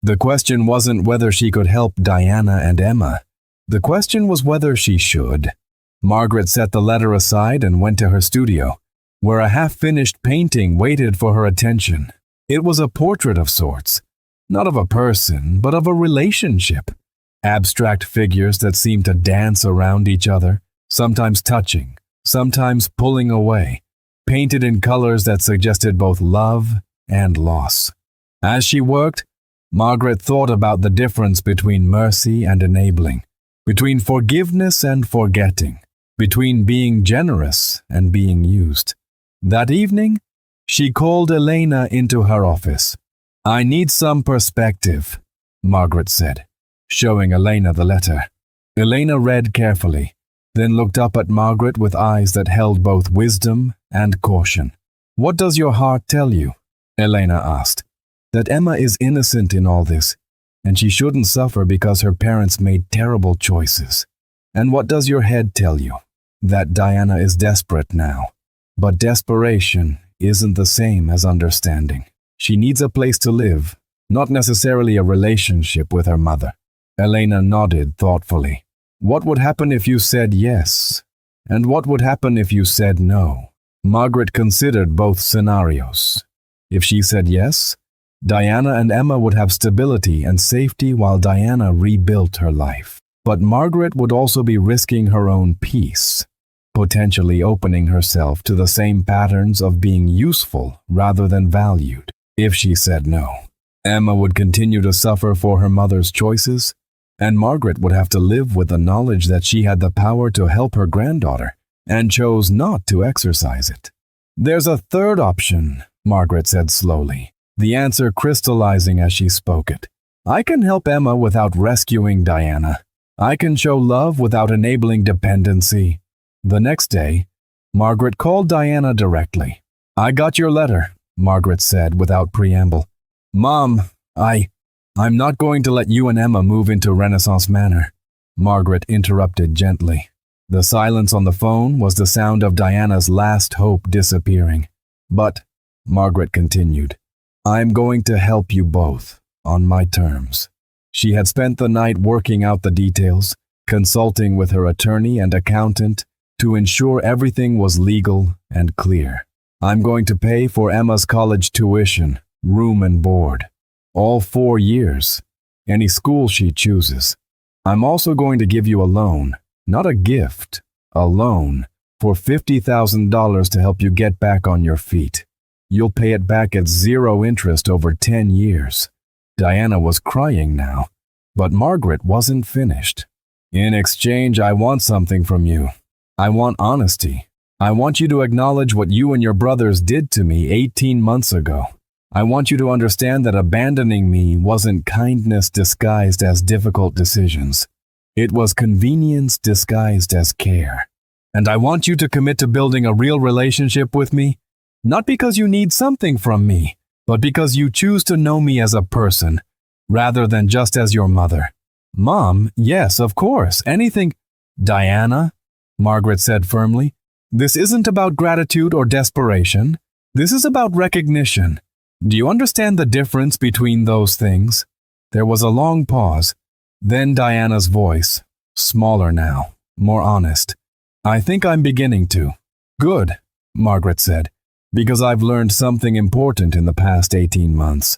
The question wasn't whether she could help Diana and Emma. The question was whether she should. Margaret set the letter aside and went to her studio, where a half-finished painting waited for her attention. It was a portrait of sorts, not of a person, but of a relationship. Abstract figures that seemed to dance around each other, sometimes touching, sometimes pulling away, painted in colors that suggested both love and loss. As she worked, Margaret thought about the difference between mercy and enabling, between forgiveness and forgetting, between being generous and being used. That evening, she called Elena into her office. "I need some perspective," Margaret said, showing Elena the letter. Elena read carefully, then looked up at Margaret with eyes that held both wisdom and caution. "What does your heart tell you?" Elena asked. "That Emma is innocent in all this, and she shouldn't suffer because her parents made terrible choices. And what does your head tell you? That Diana is desperate now. But desperation isn't the same as understanding. She needs a place to live, not necessarily a relationship with her mother." Elena nodded thoughtfully. "What would happen if you said yes? And what would happen if you said no?" Margaret considered both scenarios. If she said yes, Diana and Emma would have stability and safety while Diana rebuilt her life. But Margaret would also be risking her own peace, potentially opening herself to the same patterns of being useful rather than valued. If she said no, Emma would continue to suffer for her mother's choices, and Margaret would have to live with the knowledge that she had the power to help her granddaughter and chose not to exercise it. "There's a third option," Margaret said slowly, the answer crystallizing as she spoke it. "I can help Emma without rescuing Diana. I can show love without enabling dependency." The next day, Margaret called Diana directly. "I got your letter," Margaret said without preamble. "Mom, I'm not going to let you and Emma move into Renaissance Manor," Margaret interrupted gently. The silence on the phone was the sound of Diana's last hope disappearing. "But," Margaret continued, "I'm going to help you both, on my terms." She had spent the night working out the details, consulting with her attorney and accountant to ensure everything was legal and clear. "I'm going to pay for Emma's college tuition, room and board, all 4 years, any school she chooses. I'm also going to give you a loan, not a gift, a loan, for $50,000 to help you get back on your feet. You'll pay it back at 0 interest over 10 years. Diana was crying now, but Margaret wasn't finished. "In exchange, I want something from you. I want honesty. I want you to acknowledge what you and your brothers did to me 18 months ago. I want you to understand that abandoning me wasn't kindness disguised as difficult decisions. It was convenience disguised as care. And I want you to commit to building a real relationship with me, not because you need something from me, but because you choose to know me as a person, rather than just as your mother." "Mom, yes, of course, anything—" "Diana," Margaret said firmly, "this isn't about gratitude or desperation. This is about recognition. Do you understand the difference between those things?" There was a long pause. Then Diana's voice, smaller now, more honest. "I think I'm beginning to." "Good," Margaret said, "because I've learned something important in the past 18 months.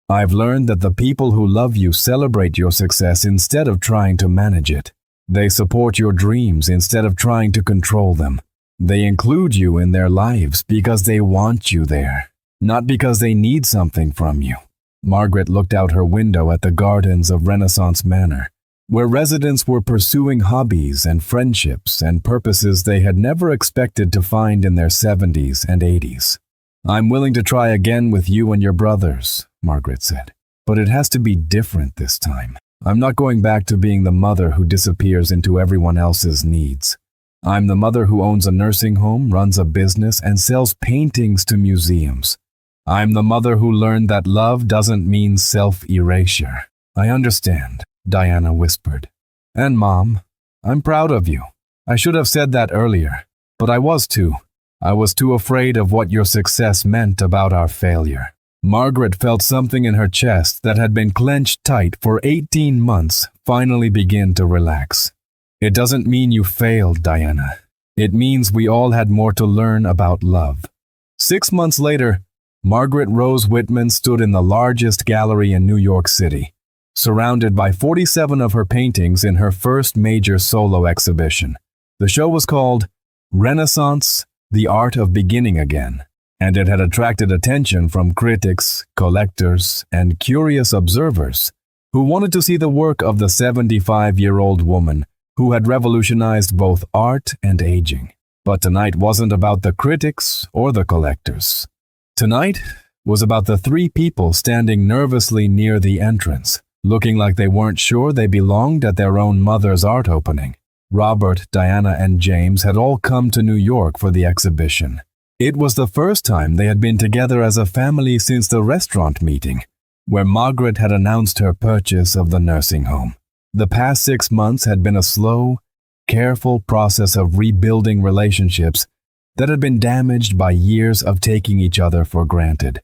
I've learned that the people who love you celebrate your success instead of trying to manage it. They support your dreams instead of trying to control them. They include you in their lives because they want you there, not because they need something from you." Margaret looked out her window at the gardens of Renaissance Manor, where residents were pursuing hobbies and friendships and purposes they had never expected to find in their 70s and 80s. "I'm willing to try again with you and your brothers," Margaret said, "but it has to be different this time. I'm not going back to being the mother who disappears into everyone else's needs. I'm the mother who owns a nursing home, runs a business, and sells paintings to museums. I'm the mother who learned that love doesn't mean self-erasure." "I understand," Diana whispered. "And Mom, I'm proud of you. I should have said that earlier, but I was too. I was too afraid of what your success meant about our failure." Margaret felt something in her chest that had been clenched tight for 18 months finally begin to relax. It doesn't mean you failed, Diana. It means we all had more to learn about love. 6 months later, Margaret Rose Whitman stood in the largest gallery in New York City, surrounded by 47 of her paintings in her first major solo exhibition. The show was called Renaissance: The Art of Beginning Again, and it had attracted attention from critics, collectors, and curious observers who wanted to see the work of the 75-year-old woman who had revolutionized both art and aging. But tonight wasn't about the critics or the collectors. Tonight was about the three people standing nervously near the entrance, looking like they weren't sure they belonged at their own mother's art opening. Robert, Diana, and James had all come to New York for the exhibition. It was the first time they had been together as a family since the restaurant meeting, where Margaret had announced her purchase of the nursing home. The past 6 months had been a slow, careful process of rebuilding relationships that had been damaged by years of taking each other for granted.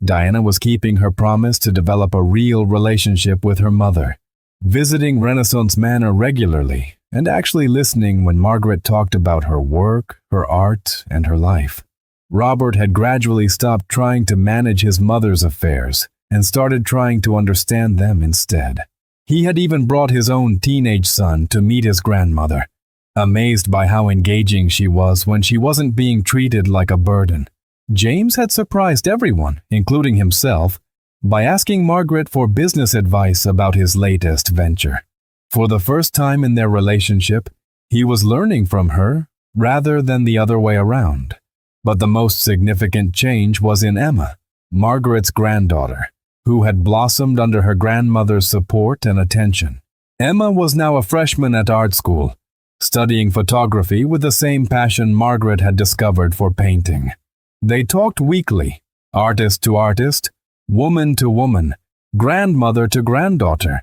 Diana was keeping her promise to develop a real relationship with her mother, visiting Renaissance Manor regularly and actually listening when Margaret talked about her work, her art, and her life. Robert had gradually stopped trying to manage his mother's affairs and started trying to understand them instead. He had even brought his own teenage son to meet his grandmother, amazed by how engaging she was when she wasn't being treated like a burden. James had surprised everyone, including himself, by asking Margaret for business advice about his latest venture. For the first time in their relationship, he was learning from her rather than the other way around. But the most significant change was in Emma, Margaret's granddaughter, who had blossomed under her grandmother's support and attention. Emma was now a freshman at art school, studying photography with the same passion Margaret had discovered for painting. They talked weekly, artist to artist, woman to woman, grandmother to granddaughter.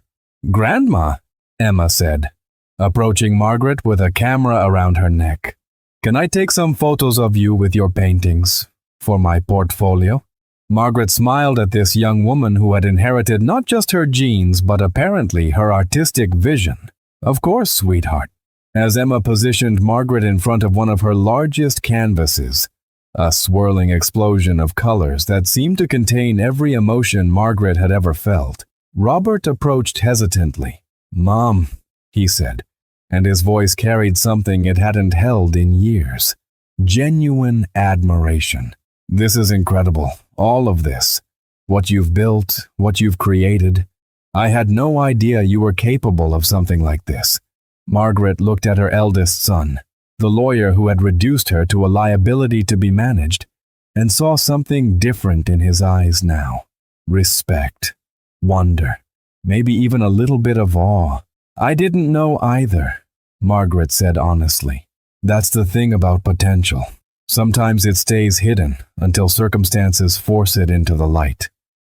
"Grandma," Emma said, approaching Margaret with a camera around her neck. "Can I take some photos of you with your paintings for my portfolio?" Margaret smiled at this young woman who had inherited not just her genes but apparently her artistic vision. "Of course, sweetheart." As Emma positioned Margaret in front of one of her largest canvases, a swirling explosion of colors that seemed to contain every emotion Margaret had ever felt, Robert approached hesitantly. "Mom," he said, and his voice carried something it hadn't held in years. Genuine admiration. "This is incredible, all of this. What you've built, what you've created. I had no idea you were capable of something like this." Margaret looked at her eldest son, the lawyer who had reduced her to a liability to be managed, and saw something different in his eyes now. Respect, wonder, maybe even a little bit of awe. "I didn't know either," Margaret said honestly. "That's the thing about potential. Sometimes it stays hidden until circumstances force it into the light."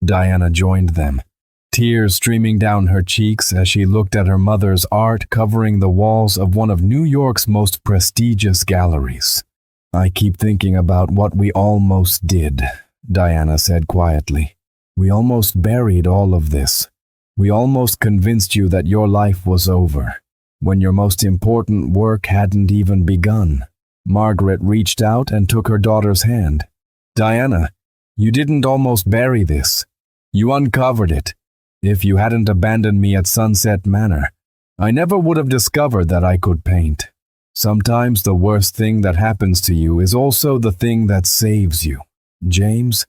Diana joined them, tears streaming down her cheeks as she looked at her mother's art covering the walls of one of New York's most prestigious galleries. "I keep thinking about what we almost did," Diana said quietly. "We almost buried all of this. We almost convinced you that your life was over, when your most important work hadn't even begun." Margaret reached out and took her daughter's hand. "Diana, you didn't almost bury this. You uncovered it. If you hadn't abandoned me at Sunset Manor, I never would have discovered that I could paint. Sometimes the worst thing that happens to you is also the thing that saves you." James,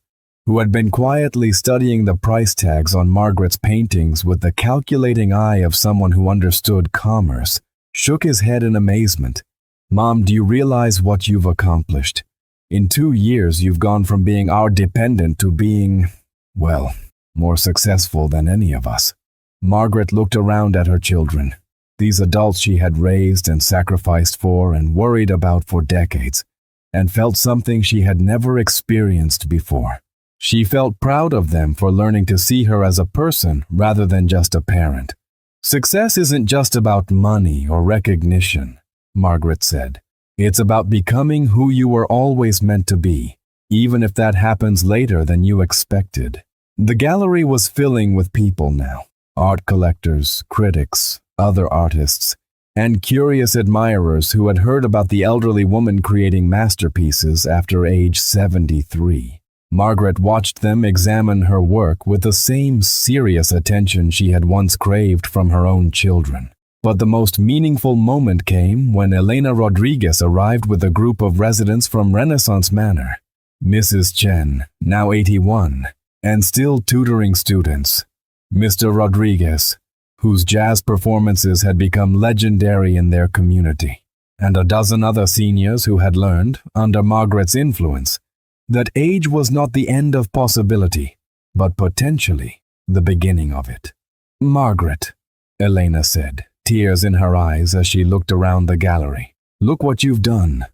who had been quietly studying the price tags on Margaret's paintings with the calculating eye of someone who understood commerce, shook his head in amazement. "Mom, do you realize what you've accomplished? In 2 years, you've gone from being our dependent to being, well, more successful than any of us." Margaret looked around at her children, these adults she had raised and sacrificed for and worried about for decades, and felt something she had never experienced before. She felt proud of them for learning to see her as a person rather than just a parent. "Success isn't just about money or recognition," Margaret said. "It's about becoming who you were always meant to be, even if that happens later than you expected. The gallery was filling with people now, art collectors, critics, other artists, and curious admirers who had heard about the elderly woman creating masterpieces after age 73. Margaret watched them examine her work with the same serious attention she had once craved from her own children. But the most meaningful moment came when Elena Rodriguez arrived with a group of residents from Renaissance Manor. Mrs. Chen, now 81, and still tutoring students. Mr. Rodriguez, whose jazz performances had become legendary in their community, and a dozen other seniors who had learned, under Margaret's influence, that age was not the end of possibility, but potentially the beginning of it. "Margaret," Elena said, tears in her eyes as she looked around the gallery. "Look what you've done.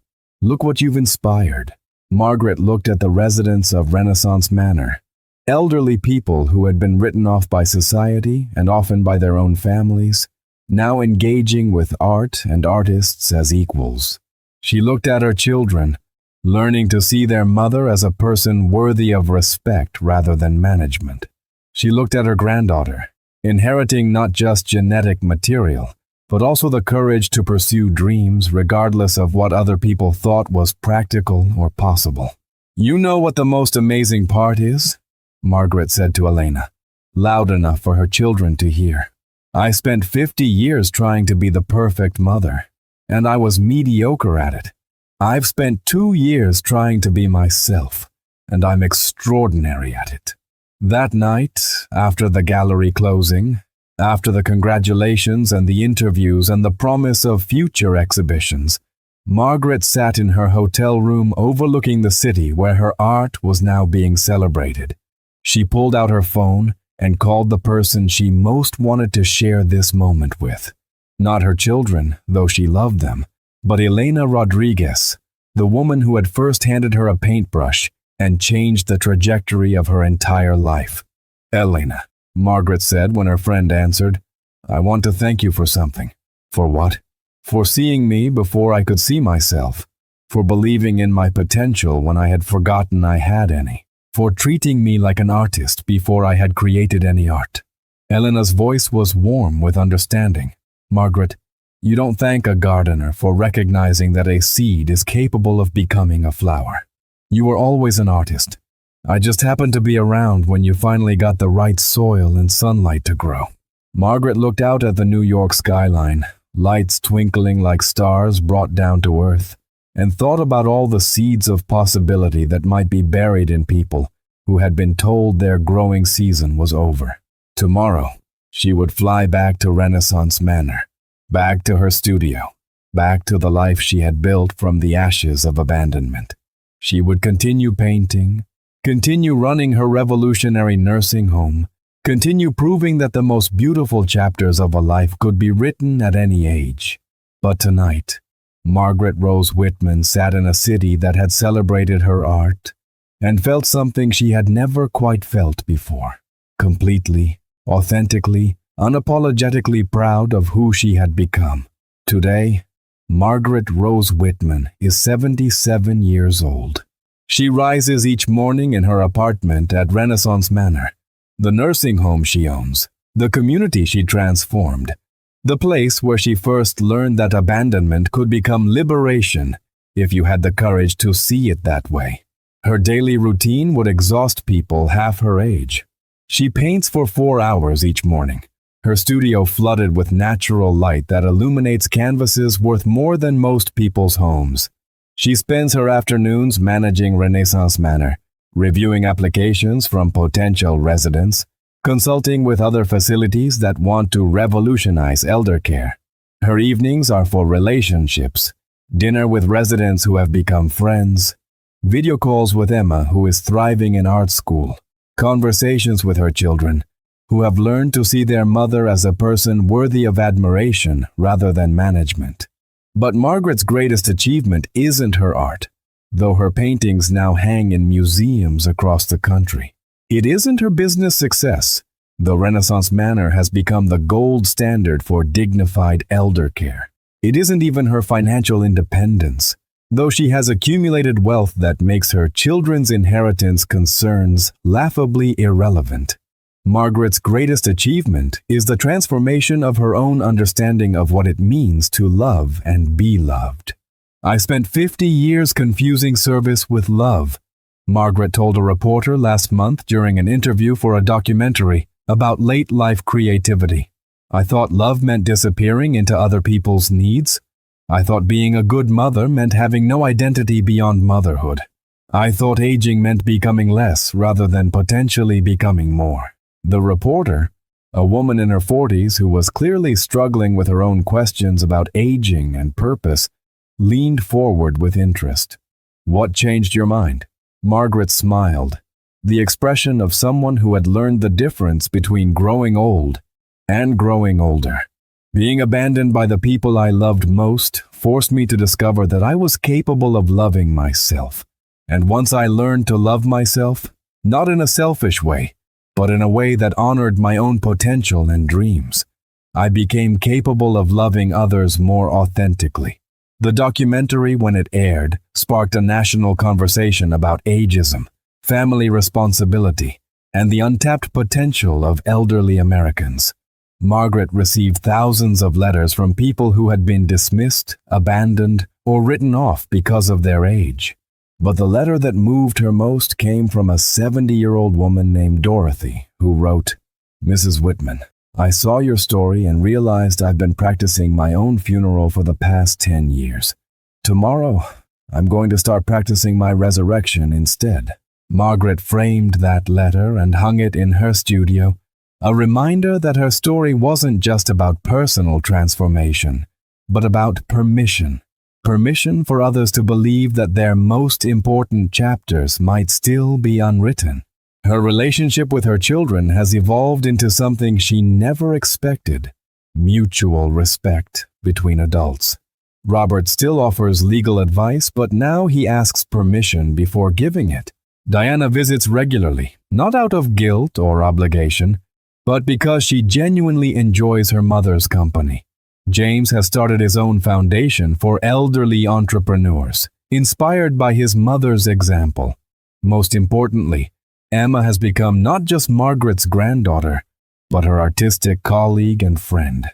Look what you've inspired." Margaret looked at the residents of Renaissance Manor, elderly people who had been written off by society and often by their own families, now engaging with art and artists as equals. She looked at her children, learning to see their mother as a person worthy of respect rather than management. She looked at her granddaughter, inheriting not just genetic material, but also the courage to pursue dreams regardless of what other people thought was practical or possible. "You know what the most amazing part is?" Margaret said to Elena, loud enough for her children to hear. "I spent 50 years trying to be the perfect mother, and I was mediocre at it. I've spent 2 years trying to be myself, and I'm extraordinary at it." That night, after the gallery closing, after the congratulations and the interviews and the promise of future exhibitions, Margaret sat in her hotel room overlooking the city where her art was now being celebrated. She pulled out her phone and called the person she most wanted to share this moment with. Not her children, though she loved them, but Elena Rodriguez, the woman who had first handed her a paintbrush and changed the trajectory of her entire life. "Elena," Margaret said when her friend answered, "I want to thank you for something." "For what?" "For seeing me before I could see myself, for believing in my potential when I had forgotten I had any, for treating me like an artist before I had created any art." Elena's voice was warm with understanding. "Margaret, you don't thank a gardener for recognizing that a seed is capable of becoming a flower. You were always an artist. I just happened to be around when you finally got the right soil and sunlight to grow." Margaret looked out at the New York skyline, lights twinkling like stars brought down to earth, and thought about all the seeds of possibility that might be buried in people who had been told their growing season was over. Tomorrow, she would fly back to Renaissance Manor, back to her studio, back to the life she had built from the ashes of abandonment. She would continue painting, continue running her revolutionary nursing home, continue proving that the most beautiful chapters of a life could be written at any age. But tonight, Margaret Rose Whitman sat in a city that had celebrated her art and felt something she had never quite felt before, completely, authentically, unapologetically proud of who she had become. Today, Margaret Rose Whitman is 77 years old. She rises each morning in her apartment at Renaissance Manor, the nursing home she owns, the community she transformed, the place where she first learned that abandonment could become liberation if you had the courage to see it that way. Her daily routine would exhaust people half her age. She paints for 4 hours each morning, her studio flooded with natural light that illuminates canvases worth more than most people's homes. She spends her afternoons managing Renaissance Manor, reviewing applications from potential residents, consulting with other facilities that want to revolutionize elder care. Her evenings are for relationships, dinner with residents who have become friends, video calls with Emma, who is thriving in art school, conversations with her children, who have learned to see their mother as a person worthy of admiration rather than management. But Margaret's greatest achievement isn't her art, though her paintings now hang in museums across the country. It isn't her business success, though Renaissance Manor has become the gold standard for dignified elder care. It isn't even her financial independence, though she has accumulated wealth that makes her children's inheritance concerns laughably irrelevant. Margaret's greatest achievement is the transformation of her own understanding of what it means to love and be loved. "I spent 50 years confusing service with love," Margaret told a reporter last month during an interview for a documentary about late-life creativity. "I thought love meant disappearing into other people's needs. I thought being a good mother meant having no identity beyond motherhood. I thought aging meant becoming less rather than potentially becoming more." The reporter, a woman in her 40s who was clearly struggling with her own questions about aging and purpose, leaned forward with interest. "What changed your mind?" Margaret smiled, the expression of someone who had learned the difference between growing old and growing older. "Being abandoned by the people I loved most forced me to discover that I was capable of loving myself. And once I learned to love myself, not in a selfish way, but in a way that honored my own potential and dreams, I became capable of loving others more authentically." The documentary, when it aired, sparked a national conversation about ageism, family responsibility, and the untapped potential of elderly Americans. Margaret received thousands of letters from people who had been dismissed, abandoned, or written off because of their age. But the letter that moved her most came from a 70-year-old woman named Dorothy, who wrote, "Mrs. Whitman, I saw your story and realized I've been practicing my own funeral for the past 10 years. Tomorrow, I'm going to start practicing my resurrection instead." Margaret framed that letter and hung it in her studio, a reminder that her story wasn't just about personal transformation, but about permission. Permission for others to believe that their most important chapters might still be unwritten. Her relationship with her children has evolved into something she never expected: mutual respect between adults. Robert still offers legal advice, but now he asks permission before giving it. Diana visits regularly, not out of guilt or obligation, but because she genuinely enjoys her mother's company. James has started his own foundation for elderly entrepreneurs, inspired by his mother's example. Most importantly, Emma has become not just Margaret's granddaughter, but her artistic colleague and friend.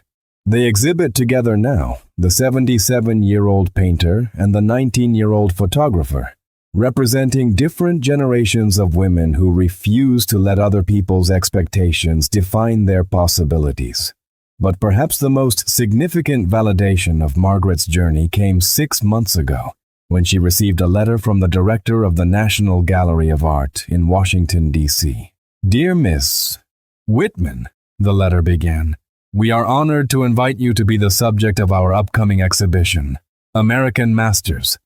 They exhibit together now, the 77-year-old painter and the 19-year-old photographer, representing different generations of women who refuse to let other people's expectations define their possibilities. But perhaps the most significant validation of Margaret's journey came 6 months ago, when she received a letter from the director of the National Gallery of Art in Washington, D.C. "Dear Miss Whitman," the letter began, "we are honored to invite you to be the subject of our upcoming exhibition, American Masters,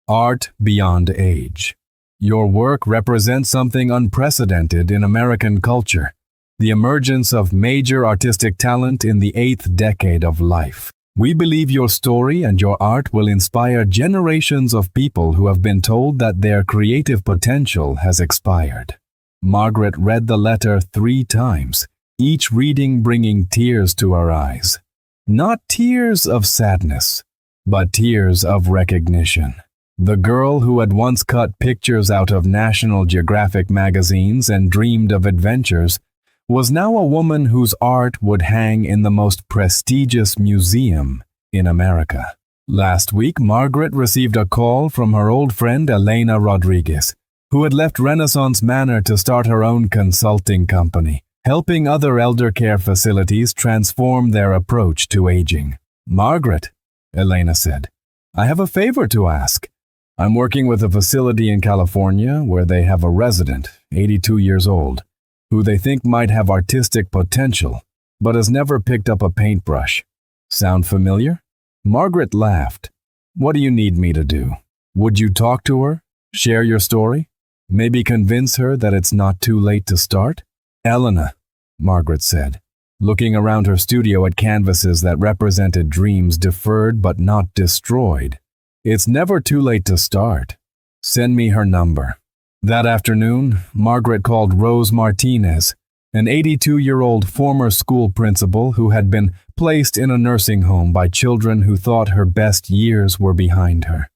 Art Beyond Age. Your work represents something unprecedented in American culture, the emergence of major artistic talent in the 8th decade of life. We believe your story and your art will inspire generations of people who have been told that their creative potential has expired." Margaret read the letter 3 times, each reading bringing tears to her eyes. Not tears of sadness, but tears of recognition. The girl who had once cut pictures out of National Geographic magazines and dreamed of adventures was now a woman whose art would hang in the most prestigious museum in America. Last week, Margaret received a call from her old friend Elena Rodriguez, who had left Renaissance Manor to start her own consulting company, helping other elder care facilities transform their approach to aging. "Margaret," Elena said, "I have a favor to ask. I'm working with a facility in California where they have a resident, 82 years old, who they think might have artistic potential, but has never picked up a paintbrush. Sound familiar?" Margaret laughed. "What do you need me to do? Would you talk to her? Share your story? Maybe convince her that it's not too late to start?" "Elena," Margaret said, looking around her studio at canvases that represented dreams deferred but not destroyed, "it's never too late to start. Send me her number." That afternoon, Margaret called Rose Martinez, an 82-year-old former school principal who had been placed in a nursing home by children who thought her best years were behind her.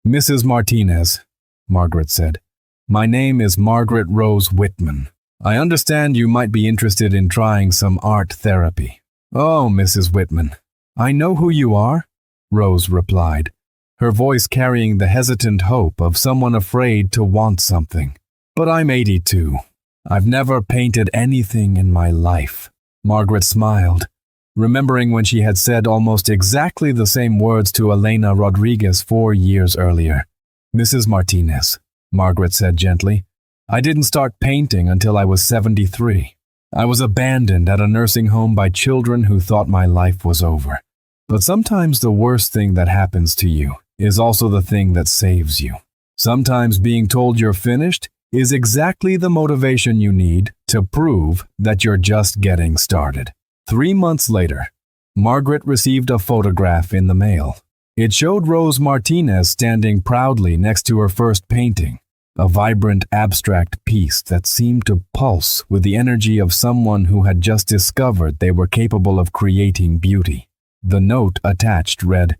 Mrs. Martinez, Margaret said. My name is Margaret Rose Whitman. I understand you might be interested in trying some art therapy. Oh, Mrs. Whitman, I know who you are, Rose replied, her voice carrying the hesitant hope of someone afraid to want something. But I'm 82. I've never painted anything in my life. Margaret smiled, remembering when she had said almost exactly the same words to Elena Rodriguez 4 years earlier. Mrs. Martinez, Margaret said gently, I didn't start painting until I was 73. I was abandoned at a nursing home by children who thought my life was over. But sometimes the worst thing that happens to you is also the thing that saves you. Sometimes being told you're finished is exactly the motivation you need to prove that you're just getting started. 3 months later, Margaret received a photograph in the mail. It showed Rose Martinez standing proudly next to her first painting, a vibrant abstract piece that seemed to pulse with the energy of someone who had just discovered they were capable of creating beauty. The note attached read,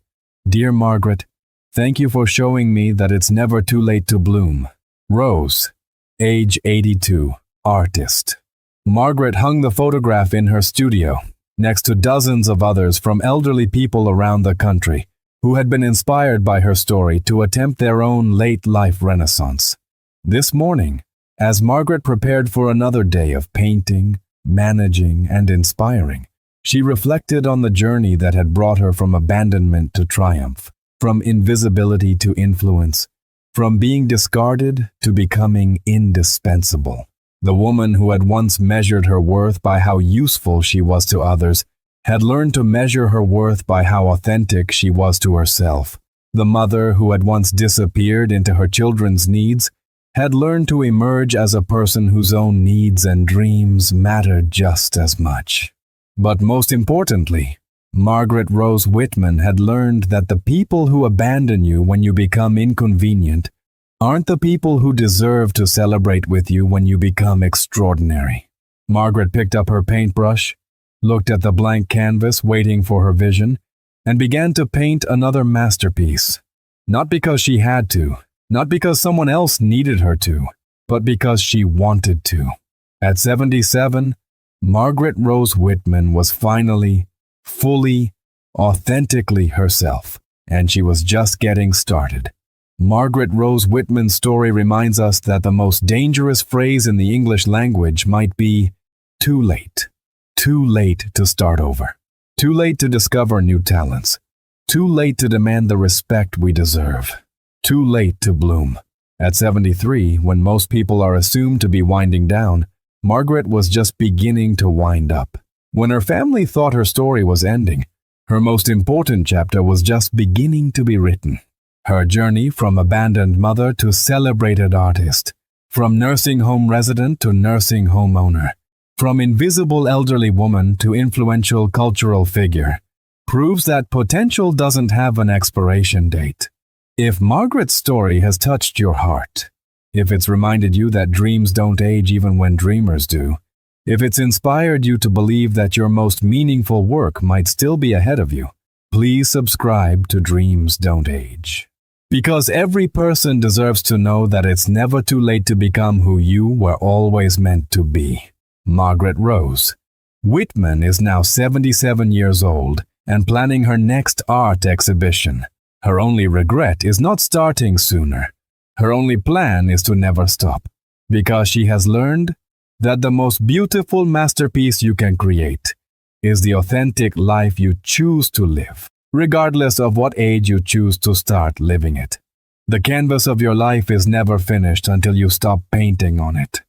Dear Margaret, thank you for showing me that it's never too late to bloom. Rose, age 82, artist. Margaret hung the photograph in her studio, next to dozens of others from elderly people around the country who had been inspired by her story to attempt their own late-life renaissance. This morning, as Margaret prepared for another day of painting, managing, and inspiring, she reflected on the journey that had brought her from abandonment to triumph, from invisibility to influence, from being discarded to becoming indispensable. The woman who had once measured her worth by how useful she was to others had learned to measure her worth by how authentic she was to herself. The mother who had once disappeared into her children's needs had learned to emerge as a person whose own needs and dreams mattered just as much. But most importantly, Margaret Rose Whitman had learned that the people who abandon you when you become inconvenient aren't the people who deserve to celebrate with you when you become extraordinary. Margaret picked up her paintbrush, looked at the blank canvas waiting for her vision, and began to paint another masterpiece. Not because she had to, not because someone else needed her to, but because she wanted to. At 77, Margaret Rose Whitman was finally, fully, authentically herself, and she was just getting started. Margaret Rose Whitman's story reminds us that the most dangerous phrase in the English language might be too late. Too late to start over. Too late to discover new talents. Too late to demand the respect we deserve. Too late to bloom. At 73, when most people are assumed to be winding down, Margaret was just beginning to wind up. When her family thought her story was ending, her most important chapter was just beginning to be written. Her journey from abandoned mother to celebrated artist, from nursing home resident to nursing home owner, from invisible elderly woman to influential cultural figure, proves that potential doesn't have an expiration date. If Margaret's story has touched your heart, if it's reminded you that dreams don't age even when dreamers do, if it's inspired you to believe that your most meaningful work might still be ahead of you, please subscribe to Dreams Don't Age. Because every person deserves to know that it's never too late to become who you were always meant to be. Margaret Rose Whitman is now 77 years old and planning her next art exhibition. Her only regret is not starting sooner. Her only plan is to never stop, because she has learned that the most beautiful masterpiece you can create is the authentic life you choose to live, regardless of what age you choose to start living it. The canvas of your life is never finished until you stop painting on it.